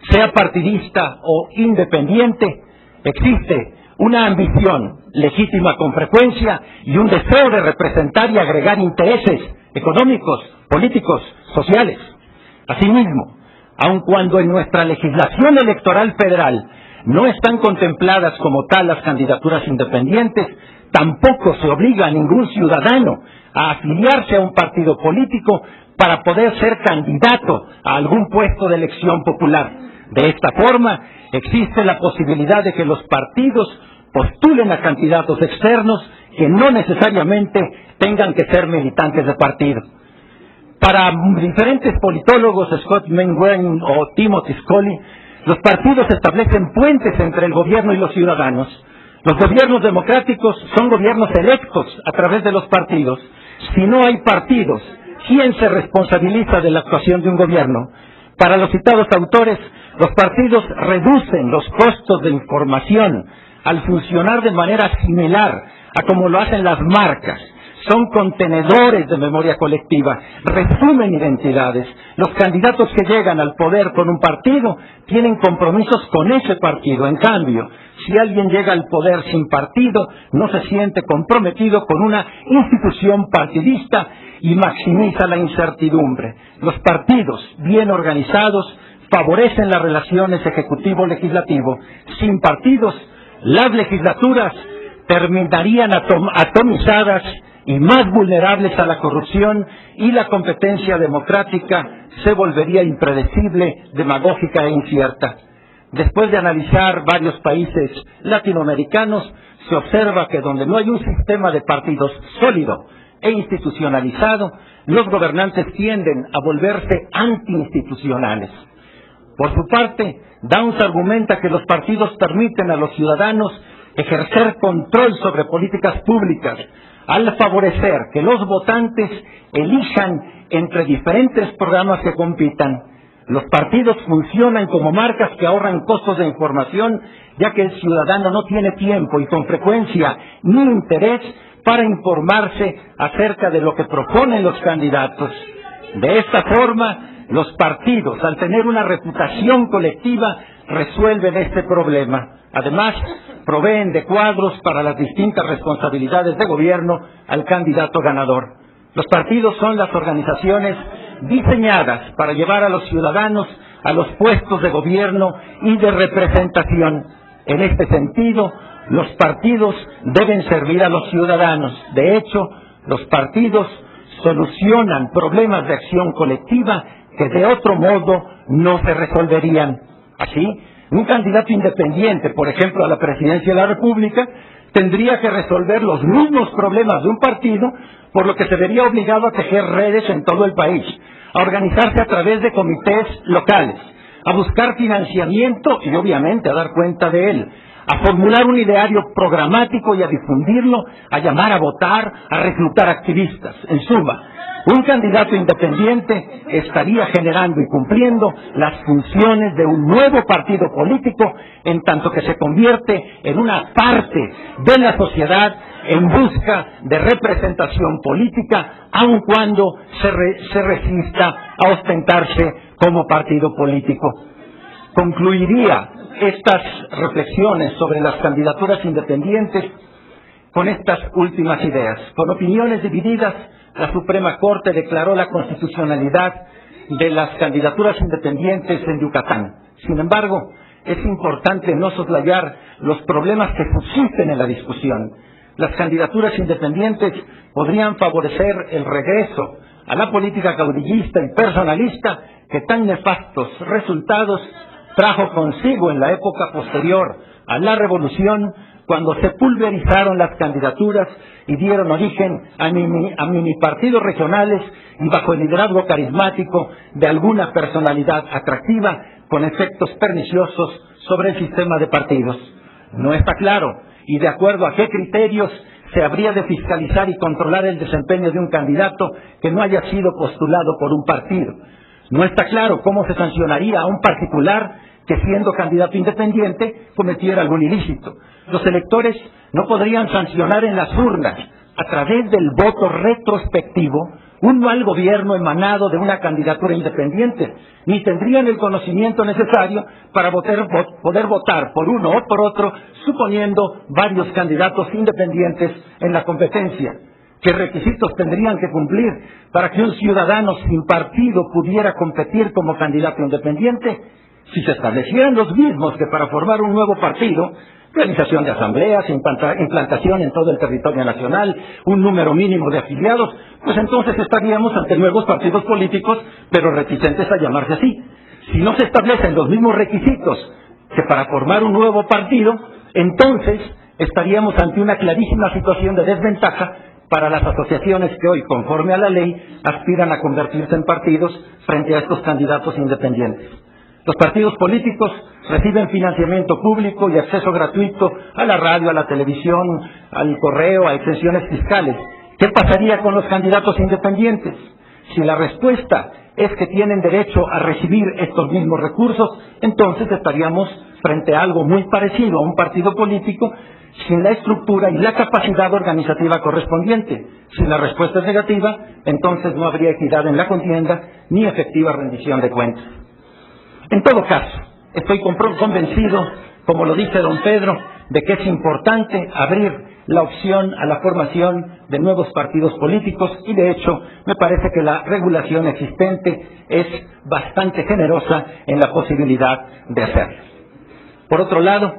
sea partidista o independiente, existe una ambición legítima con frecuencia y un deseo de representar y agregar intereses económicos, políticos, sociales. Asimismo, aun cuando en nuestra legislación electoral federal no están contempladas como tal las candidaturas independientes, tampoco se obliga a ningún ciudadano a afiliarse a un partido político para poder ser candidato a algún puesto de elección popular. De esta forma, existe la posibilidad de que los partidos postulen a candidatos externos que no necesariamente tengan que ser militantes de partido. Para diferentes politólogos, Scott Mainwaring o Timothy Scully, los partidos establecen puentes entre el gobierno y los ciudadanos. Los gobiernos democráticos son gobiernos electos a través de los partidos. Si no hay partidos, ¿quién se responsabiliza de la actuación de un gobierno? Para los citados autores, los partidos reducen los costos de información al funcionar de manera similar a como lo hacen las marcas. Son contenedores de memoria colectiva, resumen identidades. Los candidatos que llegan al poder con un partido tienen compromisos con ese partido. En cambio, si alguien llega al poder sin partido, no se siente comprometido con una institución partidista y maximiza la incertidumbre. Los partidos bien organizados favorecen las relaciones ejecutivo-legislativo. Sin partidos, las legislaturas terminarían atomizadas y más vulnerables a la corrupción, y la competencia democrática se volvería impredecible, demagógica e incierta. Después de analizar varios países latinoamericanos, se observa que donde no hay un sistema de partidos sólido e institucionalizado, los gobernantes tienden a volverse antiinstitucionales. Por su parte, Downs argumenta que los partidos permiten a los ciudadanos ejercer control sobre políticas públicas, al favorecer que los votantes elijan entre diferentes programas que compitan. Los partidos funcionan como marcas que ahorran costos de información, ya que el ciudadano no tiene tiempo y con frecuencia ni interés para informarse acerca de lo que proponen los candidatos. De esta forma, los partidos, al tener una reputación colectiva, resuelven este problema. Además, proveen de cuadros para las distintas responsabilidades de gobierno al candidato ganador. Los partidos son las organizaciones diseñadas para llevar a los ciudadanos a los puestos de gobierno y de representación. En este sentido, los partidos deben servir a los ciudadanos. De hecho, los partidos solucionan problemas de acción colectiva que de otro modo no se resolverían. Así, un candidato independiente, por ejemplo, a la presidencia de la República, tendría que resolver los mismos problemas de un partido, por lo que se vería obligado a tejer redes en todo el país, a organizarse a través de comités locales, a buscar financiamiento y obviamente a dar cuenta de él, a formular un ideario programático y a difundirlo, a llamar a votar, a reclutar activistas. En suma, un candidato independiente estaría generando y cumpliendo las funciones de un nuevo partido político, en tanto que se convierte en una parte de la sociedad en busca de representación política, aun cuando se resista a ostentarse como partido político. Concluiría estas reflexiones sobre las candidaturas independientes con estas últimas ideas. Con opiniones divididas, la Suprema Corte declaró la constitucionalidad de las candidaturas independientes en Yucatán. Sin embargo, es importante no soslayar los problemas que subsisten en la discusión. Las candidaturas independientes podrían favorecer el regreso a la política caudillista y personalista que tan nefastos resultados trajo consigo en la época posterior a la revolución, cuando se pulverizaron las candidaturas y dieron origen a mini partidos regionales y bajo el liderazgo carismático de alguna personalidad atractiva con efectos perniciosos sobre el sistema de partidos. No está claro y de acuerdo a qué criterios se habría de fiscalizar y controlar el desempeño de un candidato que no haya sido postulado por un partido. No está claro cómo se sancionaría a un particular que siendo candidato independiente cometiera algún ilícito. Los electores no podrían sancionar en las urnas a través del voto retrospectivo un mal gobierno emanado de una candidatura independiente, ni tendrían el conocimiento necesario para poder votar por uno o por otro, suponiendo varios candidatos independientes en la competencia. ¿Qué requisitos tendrían que cumplir para que un ciudadano sin partido pudiera competir como candidato independiente? Si se establecieran los mismos que para formar un nuevo partido, realización de asambleas, implantación en todo el territorio nacional, un número mínimo de afiliados, pues entonces estaríamos ante nuevos partidos políticos, pero reticentes a llamarse así. Si no se establecen los mismos requisitos que para formar un nuevo partido, entonces estaríamos ante una clarísima situación de desventaja para las asociaciones que hoy, conforme a la ley, aspiran a convertirse en partidos frente a estos candidatos independientes. Los partidos políticos reciben financiamiento público y acceso gratuito a la radio, a la televisión, al correo, a exenciones fiscales. ¿Qué pasaría con los candidatos independientes? Si la respuesta es que tienen derecho a recibir estos mismos recursos, entonces estaríamos frente a algo muy parecido a un partido político sin la estructura y la capacidad organizativa correspondiente. Si la respuesta es negativa, entonces no habría equidad en la contienda ni efectiva rendición de cuentas. En todo caso, estoy convencido, como lo dice don Pedro, de que es importante abrir la opción a la formación de nuevos partidos políticos y de hecho me parece que la regulación existente es bastante generosa en la posibilidad de hacerlo. Por otro lado,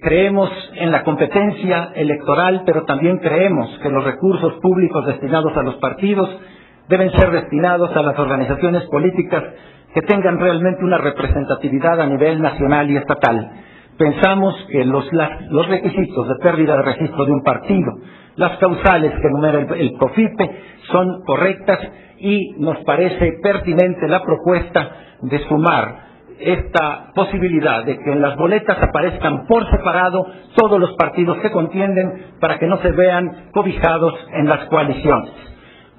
creemos en la competencia electoral, pero también creemos que los recursos públicos destinados a los partidos deben ser destinados a las organizaciones políticas que tengan realmente una representatividad a nivel nacional y estatal. Pensamos que los requisitos de pérdida de registro de un partido, las causales que enumera el COFIPE son correctas y nos parece pertinente la propuesta de sumar esta posibilidad de que en las boletas aparezcan por separado todos los partidos que contienden para que no se vean cobijados en las coaliciones.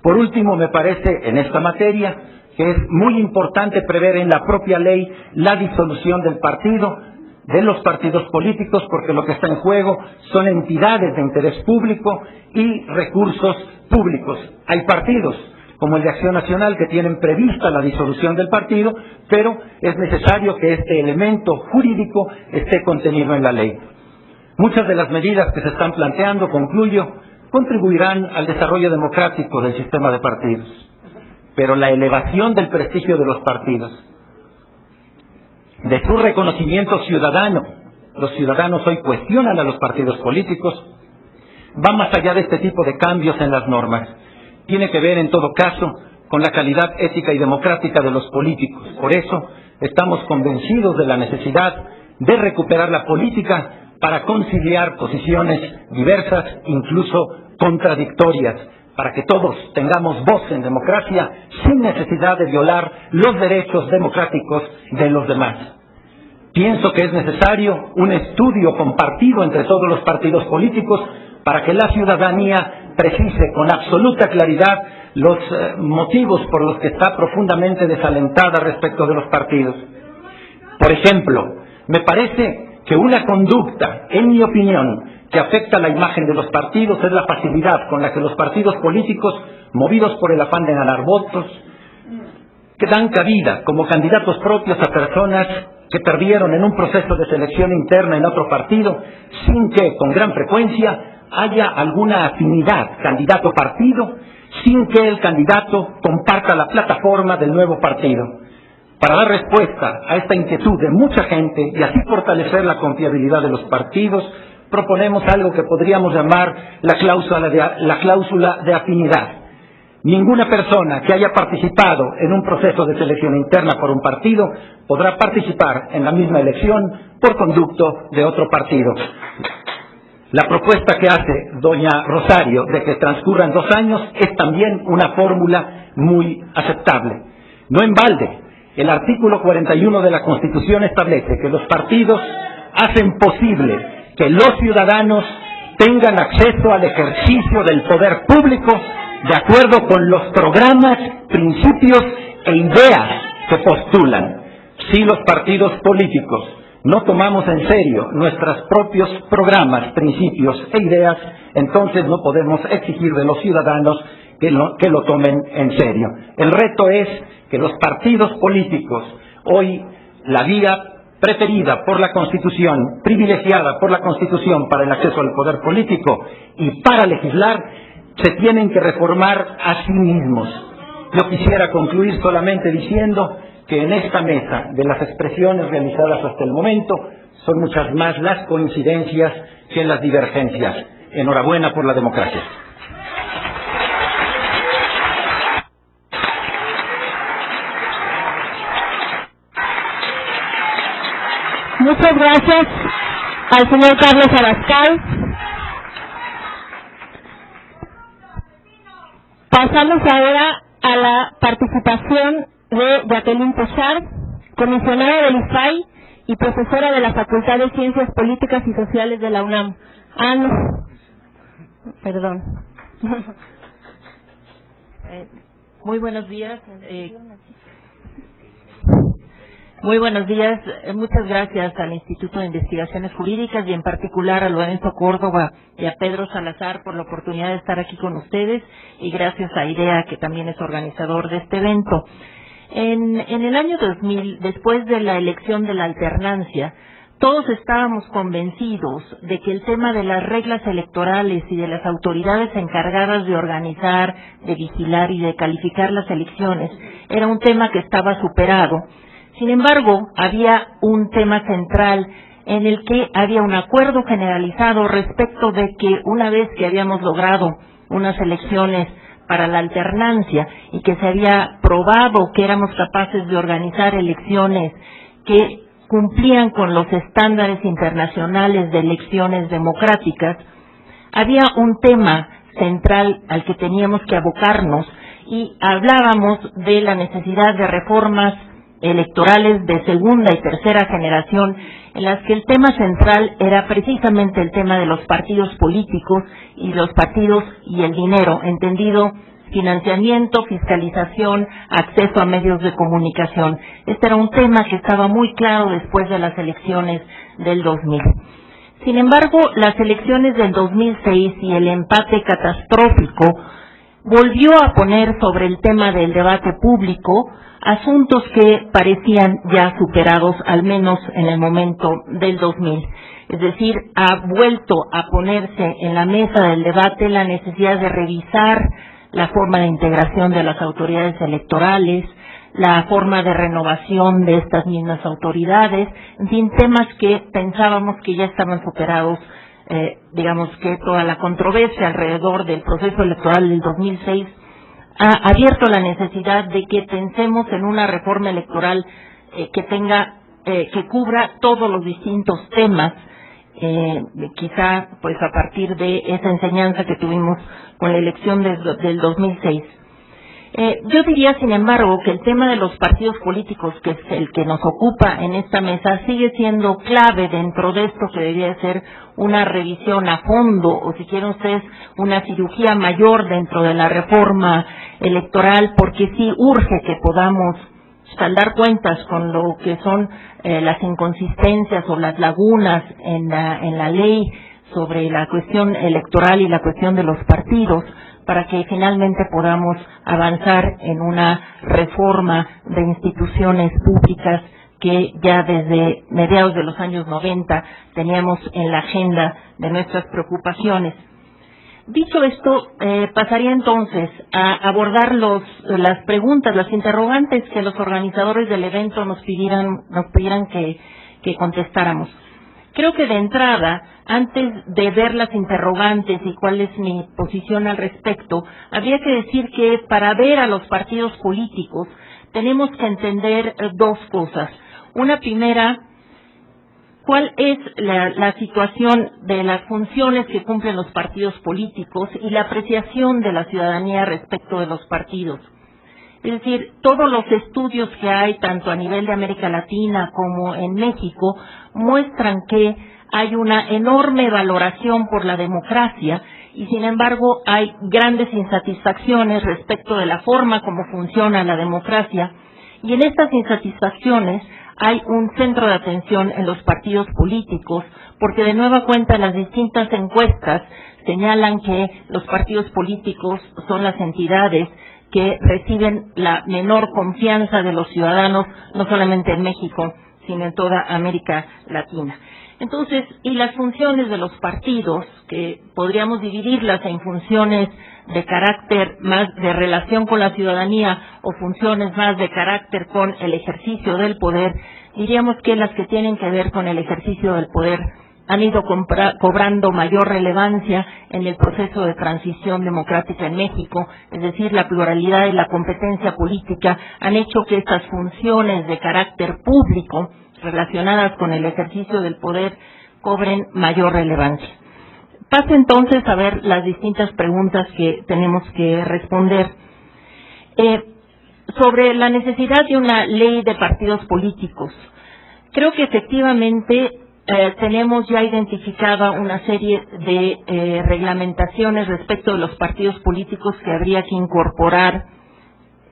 Por último, me parece en esta materia que es muy importante prever en la propia ley la disolución del partido, de los partidos políticos, porque lo que está en juego son entidades de interés público y recursos públicos. Hay partidos, como el de Acción Nacional, que tienen prevista la disolución del partido, pero es necesario que este elemento jurídico esté contenido en la ley. Muchas de las medidas que se están planteando, concluyo, contribuirán al desarrollo democrático del sistema de partidos. Pero la elevación del prestigio de los partidos, de su reconocimiento ciudadano, los ciudadanos hoy cuestionan a los partidos políticos, va más allá de este tipo de cambios en las normas. Tiene que ver, en todo caso, con la calidad ética y democrática de los políticos. Por eso, estamos convencidos de la necesidad de recuperar la política para conciliar posiciones diversas, incluso contradictorias, para que todos tengamos voz en democracia sin necesidad de violar los derechos democráticos de los demás. Pienso que es necesario un estudio compartido entre todos los partidos políticos para que la ciudadanía precise con absoluta claridad los motivos por los que está profundamente desalentada respecto de los partidos. Por ejemplo, me parece que una conducta, en mi opinión, que afecta la imagen de los partidos es la facilidad con la que los partidos políticos, movidos por el afán de ganar votos, que dan cabida como candidatos propios a personas que perdieron en un proceso de selección interna en otro partido, sin que, con gran frecuencia, haya alguna afinidad candidato-partido, sin que el candidato comparta la plataforma del nuevo partido. Para dar respuesta a esta inquietud de mucha gente y así fortalecer la confiabilidad de los partidos, proponemos algo que podríamos llamar la cláusula de afinidad. Ninguna persona que haya participado en un proceso de selección interna por un partido podrá participar en la misma elección por conducto de otro partido. La propuesta que hace doña Rosario de que transcurran 2 años es también una fórmula muy aceptable. No en balde, el artículo 41 de la Constitución establece que los partidos hacen posible que los ciudadanos tengan acceso al ejercicio del poder público de acuerdo con los programas, principios e ideas que postulan. Si los partidos políticos no tomamos en serio nuestros propios programas, principios e ideas, entonces no podemos exigir de los ciudadanos que lo tomen en serio. El reto es que los partidos políticos, hoy la vía preferida por la Constitución, privilegiada por la Constitución para el acceso al poder político y para legislar, se tienen que reformar a sí mismos. Yo quisiera concluir solamente diciendo que en esta mesa, de las expresiones realizadas hasta el momento, son muchas más las coincidencias que las divergencias. Enhorabuena por la democracia. Muchas gracias al señor Carlos Abascal. Pasamos ahora a la participación de Jacqueline Pochard, comisionada del IFAI y profesora de la Facultad de Ciencias Políticas y Sociales de la UNAM. No. Perdón. Muy buenos días. Muy buenos días. Muchas gracias al Instituto de Investigaciones Jurídicas y en particular a Lorenzo Córdoba y a Pedro Salazar por la oportunidad de estar aquí con ustedes y gracias a IDEA, que también es organizador de este evento. En el año 2000, después de la elección de la alternancia, todos estábamos convencidos de que el tema de las reglas electorales y de las autoridades encargadas de organizar, de vigilar y de calificar las elecciones era un tema que estaba superado. Sin embargo, había un tema central en el que había un acuerdo generalizado respecto de que una vez que habíamos logrado unas elecciones para la alternancia y que se había probado que éramos capaces de organizar elecciones que cumplían con los estándares internacionales de elecciones democráticas, había un tema central al que teníamos que abocarnos y hablábamos de la necesidad de reformas electorales de segunda y tercera generación, en las que el tema central era precisamente el tema de los partidos políticos y los partidos y el dinero, entendido financiamiento, fiscalización, acceso a medios de comunicación. Este era un tema que estaba muy claro después de las elecciones del 2000. Sin embargo, las elecciones del 2006 y el empate catastrófico volvió a poner sobre el tema del debate público asuntos que parecían ya superados, al menos en el momento del 2000. Es decir, ha vuelto a ponerse en la mesa del debate la necesidad de revisar la forma de integración de las autoridades electorales, la forma de renovación de estas mismas autoridades, en fin, temas que pensábamos que ya estaban superados. Digamos que toda la controversia alrededor del proceso electoral del 2006 ha abierto la necesidad de que pensemos en una reforma electoral que cubra todos los distintos temas, quizá pues a partir de esa enseñanza que tuvimos con la elección del 2006. Yo diría, sin embargo, que el tema de los partidos políticos, que es el que nos ocupa en esta mesa, sigue siendo clave dentro de esto que debería ser una revisión a fondo, o si quieren ustedes, una cirugía mayor dentro de la reforma electoral, porque sí urge que podamos saldar cuentas con lo que son las inconsistencias o las lagunas en la ley sobre la cuestión electoral y la cuestión de los partidos, para que finalmente podamos avanzar en una reforma de instituciones públicas que ya desde mediados de los años 90 teníamos en la agenda de nuestras preocupaciones. Dicho esto, pasaría entonces a abordar las preguntas, las interrogantes que los organizadores del evento nos pidieran que contestáramos. Creo que de entrada, antes de ver las interrogantes y cuál es mi posición al respecto, habría que decir que para ver a los partidos políticos tenemos que entender dos cosas. Una primera, cuál es la situación de las funciones que cumplen los partidos políticos y la apreciación de la ciudadanía respecto de los partidos. Es decir, todos los estudios que hay, tanto a nivel de América Latina como en México, muestran que hay una enorme valoración por la democracia y, sin embargo, hay grandes insatisfacciones respecto de la forma como funciona la democracia. Y en estas insatisfacciones hay un centro de atención en los partidos políticos, porque de nueva cuenta las distintas encuestas señalan que los partidos políticos son las entidades que reciben la menor confianza de los ciudadanos, no solamente en México, sino en toda América Latina. Entonces, y las funciones de los partidos, que podríamos dividirlas en funciones de carácter más de relación con la ciudadanía o funciones más de carácter con el ejercicio del poder, diríamos que las que tienen que ver con el ejercicio del poder han ido cobrando mayor relevancia en el proceso de transición democrática en México, es decir, la pluralidad y la competencia política han hecho que estas funciones de carácter público relacionadas con el ejercicio del poder cobren mayor relevancia. Paso entonces a ver las distintas preguntas que tenemos que responder. Sobre la necesidad de una ley de partidos políticos, creo que efectivamente tenemos ya identificada una serie de reglamentaciones respecto de los partidos políticos que habría que incorporar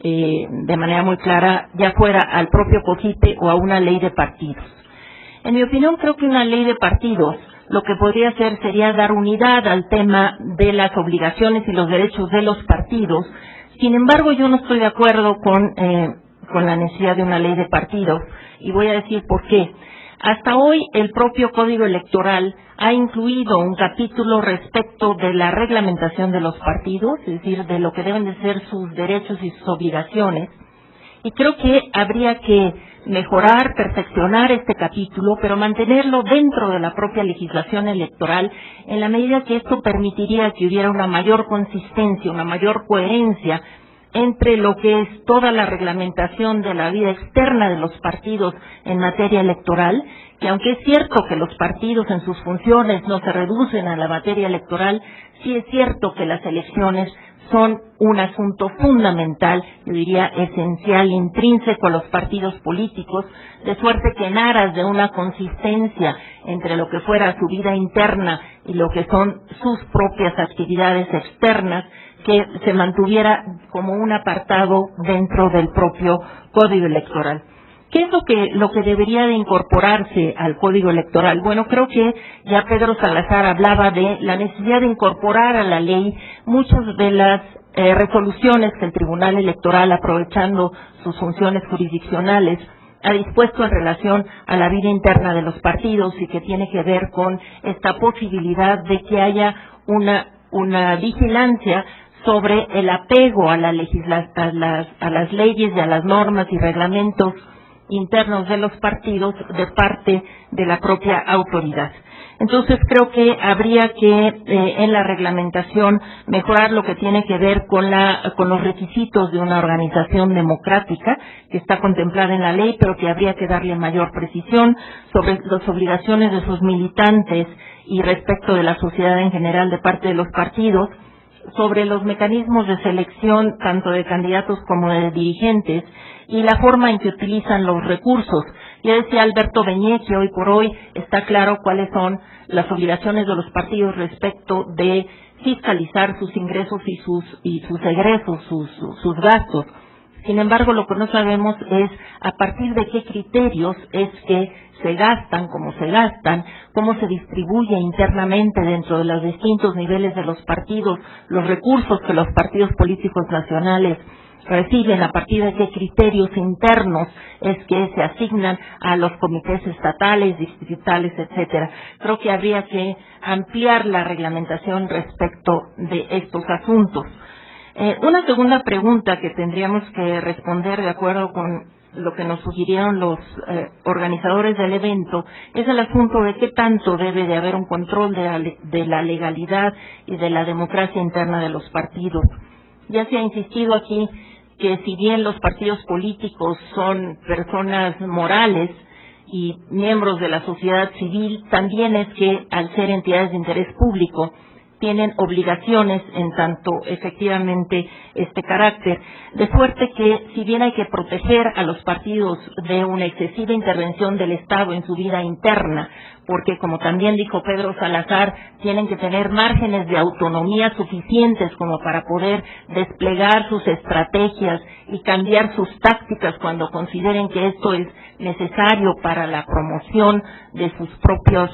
de manera muy clara, ya fuera al propio COFIPE o a una ley de partidos. En mi opinión, creo que una ley de partidos lo que podría hacer sería dar unidad al tema de las obligaciones y los derechos de los partidos. Sin embargo, yo no estoy de acuerdo con la necesidad de una ley de partidos, y voy a decir por qué. Hasta hoy, el propio Código Electoral ha incluido un capítulo respecto de la reglamentación de los partidos, es decir, de lo que deben de ser sus derechos y sus obligaciones, y creo que habría que mejorar, perfeccionar este capítulo, pero mantenerlo dentro de la propia legislación electoral, en la medida que esto permitiría que hubiera una mayor consistencia, una mayor coherencia entre lo que es toda la reglamentación de la vida externa de los partidos en materia electoral, que aunque es cierto que los partidos en sus funciones no se reducen a la materia electoral, sí es cierto que las elecciones son un asunto fundamental, yo diría esencial, intrínseco a los partidos políticos, de suerte que en aras de una consistencia entre lo que fuera su vida interna y lo que son sus propias actividades externas, que se mantuviera como un apartado dentro del propio Código Electoral. ¿Qué es lo que debería de incorporarse al Código Electoral? Bueno, creo que ya Pedro Salazar hablaba de la necesidad de incorporar a la ley muchas de las resoluciones que el Tribunal Electoral, aprovechando sus funciones jurisdiccionales, ha dispuesto en relación a la vida interna de los partidos y que tiene que ver con esta posibilidad de que haya una vigilancia sobre el apego a las leyes y a las normas y reglamentos internos de los partidos de parte de la propia autoridad. Entonces creo que habría que en la reglamentación mejorar lo que tiene que ver con los requisitos de una organización democrática que está contemplada en la ley, pero que habría que darle mayor precisión sobre las obligaciones de sus militantes y respecto de la sociedad en general de parte de los partidos, sobre los mecanismos de selección tanto de candidatos como de dirigentes y la forma en que utilizan los recursos. Ya decía Alberto Beñé que hoy por hoy está claro cuáles son las obligaciones de los partidos respecto de fiscalizar sus ingresos y sus egresos, sus gastos. Sin embargo, lo que no sabemos es a partir de qué criterios es que se gastan, cómo se distribuye internamente dentro de los distintos niveles de los partidos, los recursos que los partidos políticos nacionales reciben, a partir de qué criterios internos es que se asignan a los comités estatales, distritales, etcétera. Creo que habría que ampliar la reglamentación respecto de estos asuntos. Una segunda pregunta que tendríamos que responder de acuerdo con lo que nos sugirieron los organizadores del evento es el asunto de qué tanto debe de haber un control de la legalidad y de la democracia interna de los partidos. Ya se ha insistido aquí que si bien los partidos políticos son personas morales, y miembros de la sociedad civil también es que, al ser entidades de interés público, tienen obligaciones en tanto efectivamente este carácter, de suerte que, si bien hay que proteger a los partidos de una excesiva intervención del Estado en su vida interna, porque, como también dijo Pedro Salazar, tienen que tener márgenes de autonomía suficientes como para poder desplegar sus estrategias y cambiar sus tácticas cuando consideren que esto es necesario para la promoción de sus propios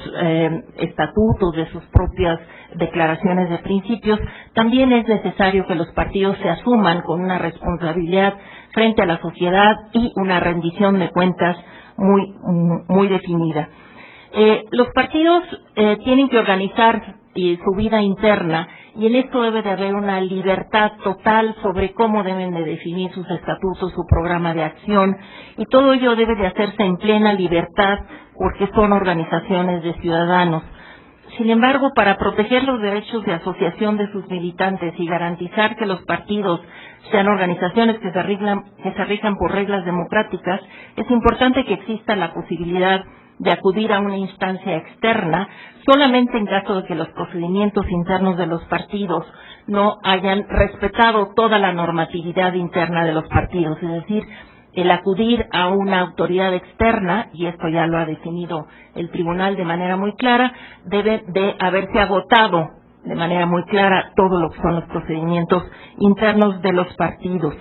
estatutos, de sus propias declaraciones de principios. También es necesario que los partidos se asuman con una responsabilidad frente a la sociedad y una rendición de cuentas muy definida. Los partidos tienen que organizar su vida interna, y en esto debe de haber una libertad total sobre cómo deben de definir sus estatutos, su programa de acción, y todo ello debe de hacerse en plena libertad porque son organizaciones de ciudadanos. Sin embargo, para proteger los derechos de asociación de sus militantes y garantizar que los partidos sean organizaciones que se rijan por reglas democráticas, es importante que exista la posibilidad de acudir a una instancia externa solamente en caso de que los procedimientos internos de los partidos no hayan respetado toda la normatividad interna de los partidos. Es decir, el acudir a una autoridad externa, y esto ya lo ha definido el tribunal de manera muy clara, debe de haberse agotado de manera muy clara todo lo que son los procedimientos internos de los partidos.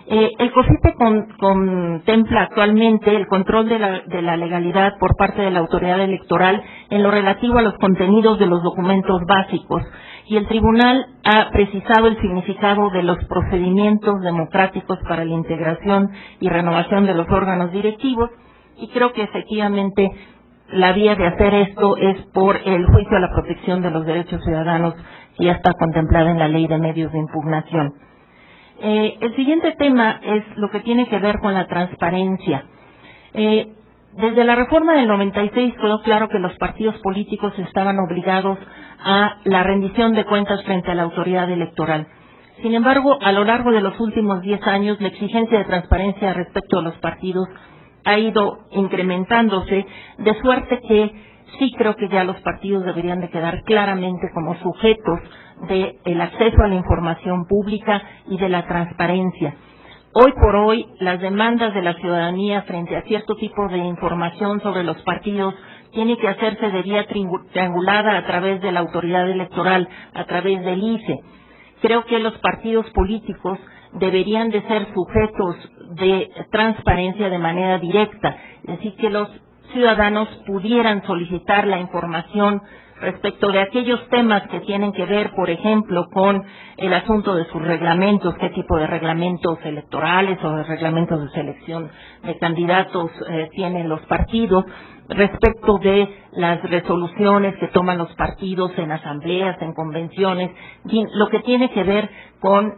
El COFIPE contempla actualmente el control de la legalidad por parte de la autoridad electoral en lo relativo a los contenidos de los documentos básicos, y el tribunal ha precisado el significado de los procedimientos democráticos para la integración y renovación de los órganos directivos, y creo que efectivamente la vía de hacer esto es por el juicio a la protección de los derechos ciudadanos, que ya está contemplada en la Ley de Medios de Impugnación. El siguiente tema es lo que tiene que ver con la transparencia. Desde la reforma del 96 quedó claro que los partidos políticos estaban obligados a la rendición de cuentas frente a la autoridad electoral. Sin embargo, a lo largo de los últimos 10 años, la exigencia de transparencia respecto a los partidos ha ido incrementándose, de suerte que sí creo que ya los partidos deberían de quedar claramente como sujetos del acceso a la información pública y de la transparencia. Hoy por hoy, las demandas de la ciudadanía frente a cierto tipo de información sobre los partidos tiene que hacerse de vía triangulada a través de la autoridad electoral, a través del ICE. Creo que los partidos políticos deberían de ser sujetos de transparencia de manera directa, es decir, que los ciudadanos pudieran solicitar la información respecto de aquellos temas que tienen que ver, por ejemplo, con el asunto de sus reglamentos, qué tipo de reglamentos electorales o de reglamentos de selección de candidatos tienen los partidos, respecto de las resoluciones que toman los partidos en asambleas, en convenciones, lo que tiene que ver con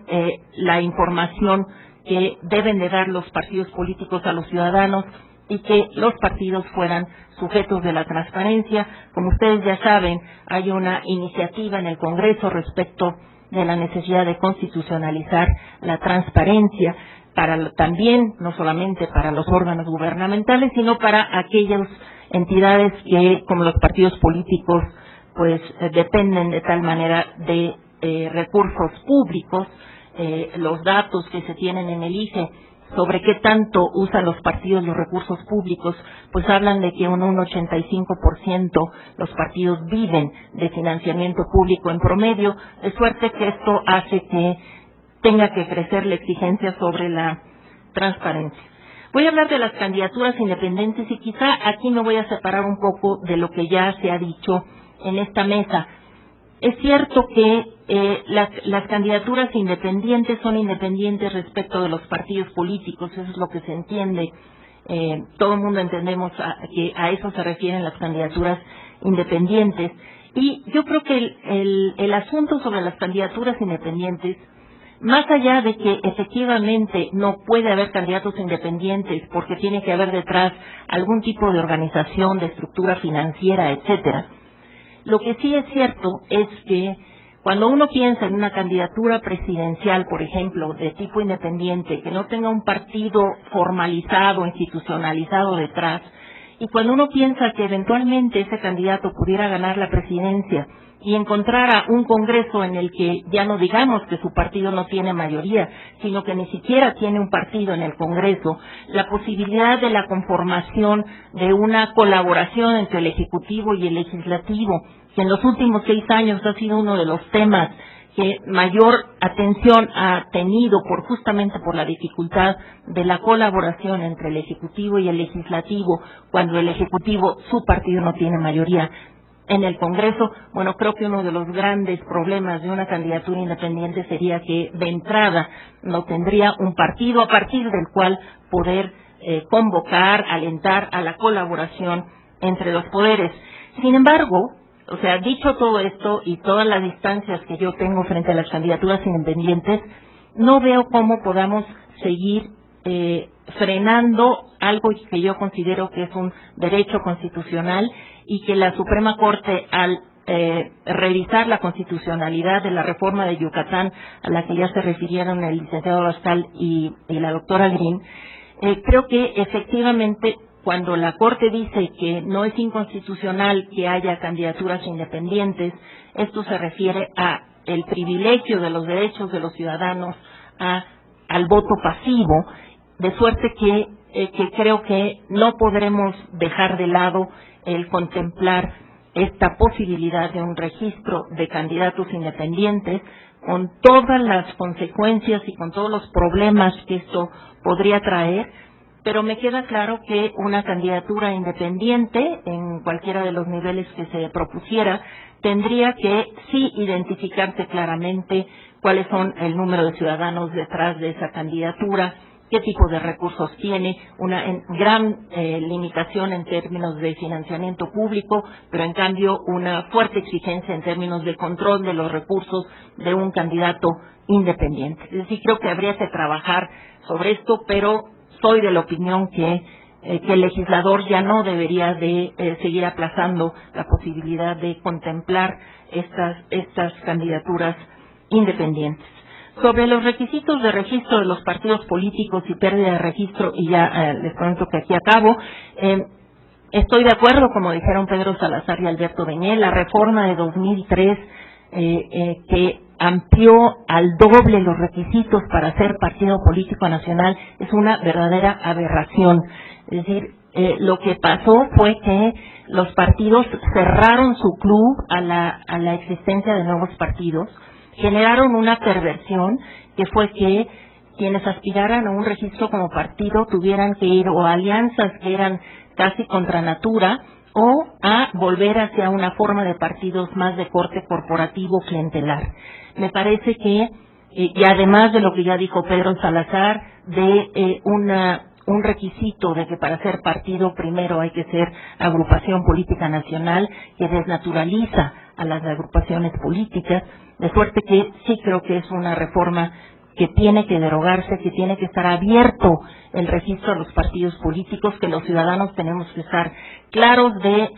la información que deben de dar los partidos políticos a los ciudadanos, y que los partidos fueran sujetos de la transparencia. Como ustedes ya saben, hay una iniciativa en el Congreso respecto de la necesidad de constitucionalizar la transparencia también, no solamente para los órganos gubernamentales, sino para aquellas entidades que, como los partidos políticos, pues dependen de tal manera de recursos públicos. Los datos que se tienen en el ICE sobre qué tanto usan los partidos los recursos públicos, pues hablan de que en un 85% los partidos viven de financiamiento público en promedio, de suerte que esto hace que tenga que crecer la exigencia sobre la transparencia. Voy a hablar de las candidaturas independientes, y quizá aquí me voy a separar un poco de lo que ya se ha dicho en esta mesa. Es cierto que las candidaturas independientes son independientes respecto de los partidos políticos, eso es lo que se entiende. Todo el mundo entendemos que a eso se refieren las candidaturas independientes. Y yo creo que el asunto sobre las candidaturas independientes, más allá de que efectivamente no puede haber candidatos independientes porque tiene que haber detrás algún tipo de organización, de estructura financiera, etcétera, lo que sí es cierto es que cuando uno piensa en una candidatura presidencial, por ejemplo, de tipo independiente, que no tenga un partido formalizado, institucionalizado detrás, Y cuando uno piensa que eventualmente ese candidato pudiera ganar la presidencia y encontrara un Congreso en el que ya no digamos que su partido no tiene mayoría, sino que ni siquiera tiene un partido en el Congreso, la posibilidad de la conformación de una colaboración entre el Ejecutivo y el Legislativo, que en los últimos 6 años ha sido uno de los temas que mayor atención ha tenido justamente por la dificultad de la colaboración entre el Ejecutivo y el Legislativo, cuando el Ejecutivo, su partido no tiene mayoría en el Congreso. Bueno, creo que uno de los grandes problemas de una candidatura independiente sería que de entrada no tendría un partido a partir del cual poder convocar, alentar a la colaboración entre los poderes. Sin embargo, o sea, dicho todo esto y todas las distancias que yo tengo frente a las candidaturas independientes, no veo cómo podamos seguir frenando algo que yo considero que es un derecho constitucional y que la Suprema Corte, al revisar la constitucionalidad de la reforma de Yucatán, a la que ya se refirieron el licenciado Abascal y la doctora Green, creo que efectivamente cuando la Corte dice que no es inconstitucional que haya candidaturas independientes, esto se refiere a el privilegio de los derechos de los ciudadanos al voto pasivo, de suerte que creo que no podremos dejar de lado el contemplar esta posibilidad de un registro de candidatos independientes con todas las consecuencias y con todos los problemas que esto podría traer. Pero me queda claro que una candidatura independiente, en cualquiera de los niveles que se propusiera, tendría que sí identificarse claramente cuáles son el número de ciudadanos detrás de esa candidatura, qué tipo de recursos tiene, una gran limitación en términos de financiamiento público, pero en cambio una fuerte exigencia en términos de control de los recursos de un candidato independiente. Es decir, creo que habría que trabajar sobre esto, pero soy de la opinión que el legislador ya no debería de seguir aplazando la posibilidad de contemplar estas candidaturas independientes. Sobre los requisitos de registro de los partidos políticos y pérdida de registro, y ya les comento que aquí acabo, estoy de acuerdo, como dijeron Pedro Salazar y Alberto Beñé, la reforma de 2003 que amplió al doble los requisitos para ser partido político nacional es una verdadera aberración. Es decir, lo que pasó fue que los partidos cerraron su club a la existencia de nuevos partidos, generaron una perversión que fue que quienes aspiraran a un registro como partido tuvieran que ir o a alianzas que eran casi contra natura o a volver hacia una forma de partidos más de corte corporativo clientelar. Me parece que, y además de lo que ya dijo Pedro Salazar, de un requisito de que para ser partido primero hay que ser agrupación política nacional, que desnaturaliza a las agrupaciones políticas, de suerte que sí creo que es una reforma que tiene que derogarse, que tiene que estar abierto el registro a los partidos políticos, que los ciudadanos tenemos que estar claros de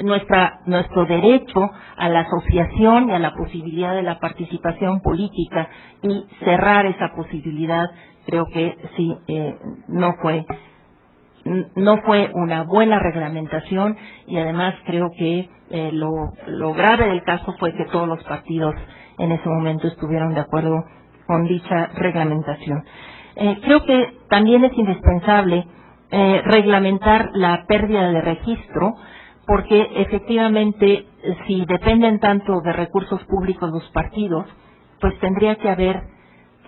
nuestro derecho a la asociación y a la posibilidad de la participación política, y cerrar esa posibilidad creo que sí no fue una buena reglamentación, y además creo que lo grave del caso fue que todos los partidos en ese momento estuvieron de acuerdo con dicha reglamentación. Creo que también es indispensable reglamentar la pérdida de registro, porque efectivamente si dependen tanto de recursos públicos los partidos, pues tendría que haber,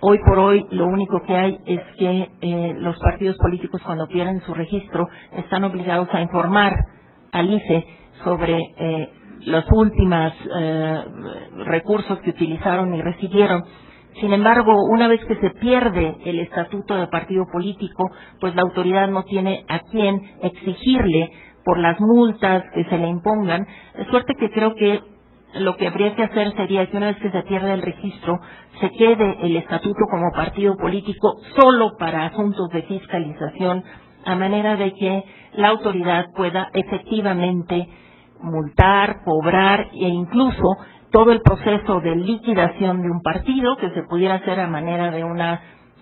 hoy por hoy lo único que hay es que los partidos políticos cuando pierden su registro están obligados a informar al ICE sobre los últimos recursos que utilizaron y recibieron. Sin embargo, una vez que se pierde el estatuto de partido político, pues la autoridad no tiene a quién exigirle por las multas que se le impongan, de suerte que creo que lo que habría que hacer sería que una vez que se pierde el registro, se quede el estatuto como partido político solo para asuntos de fiscalización, a manera de que la autoridad pueda efectivamente multar, cobrar e incluso todo el proceso de liquidación de un partido, que se pudiera hacer a manera de una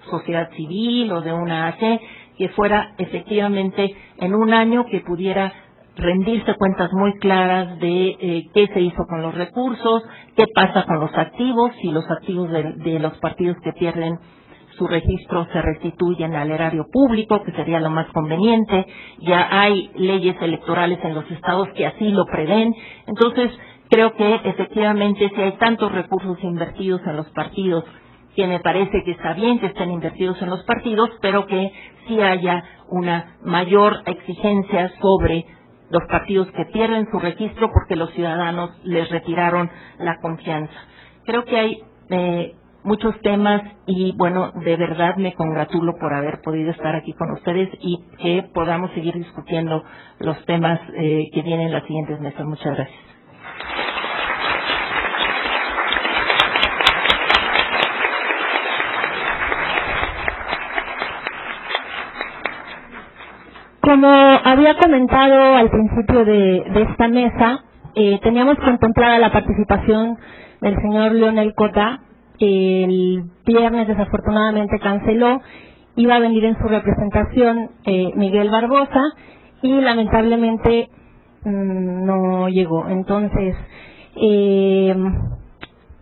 sociedad civil o de una AC, que fuera efectivamente en un año que pudiera rendirse cuentas muy claras de qué se hizo con los recursos, qué pasa con los activos, si los activos de los partidos que pierden su registro se restituyen al erario público, que sería lo más conveniente. Ya hay leyes electorales en los estados que así lo prevén. Entonces, creo que efectivamente si hay tantos recursos invertidos en los partidos, que me parece que está bien que estén invertidos en los partidos, pero que sí haya una mayor exigencia sobre los partidos que pierden su registro porque los ciudadanos les retiraron la confianza. Creo que hay muchos temas y, bueno, de verdad me congratulo por haber podido estar aquí con ustedes y que podamos seguir discutiendo los temas que vienen en las siguientes mesas. Muchas gracias. Como había comentado al principio de esta mesa, teníamos contemplada la participación del señor Leonel Cota. El viernes desafortunadamente canceló, iba a venir en su representación Miguel Barbosa y lamentablemente no llegó. Entonces,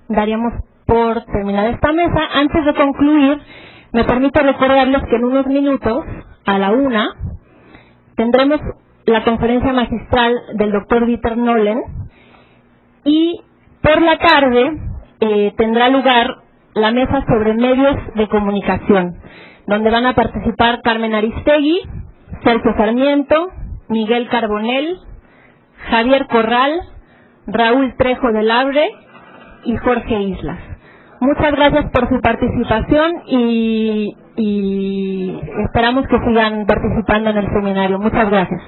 daríamos por terminada esta mesa. Antes de concluir, me permito recordarles que en unos minutos, a la 1:00, tendremos la conferencia magistral del doctor Dieter Nolen y por la tarde tendrá lugar la mesa sobre medios de comunicación, donde van a participar Carmen Aristegui, Sergio Sarmiento, Miguel Carbonell, Javier Corral, Raúl Trejo del Abre y Jorge Islas. Muchas gracias por su participación y esperamos que sigan participando en el seminario. Muchas gracias.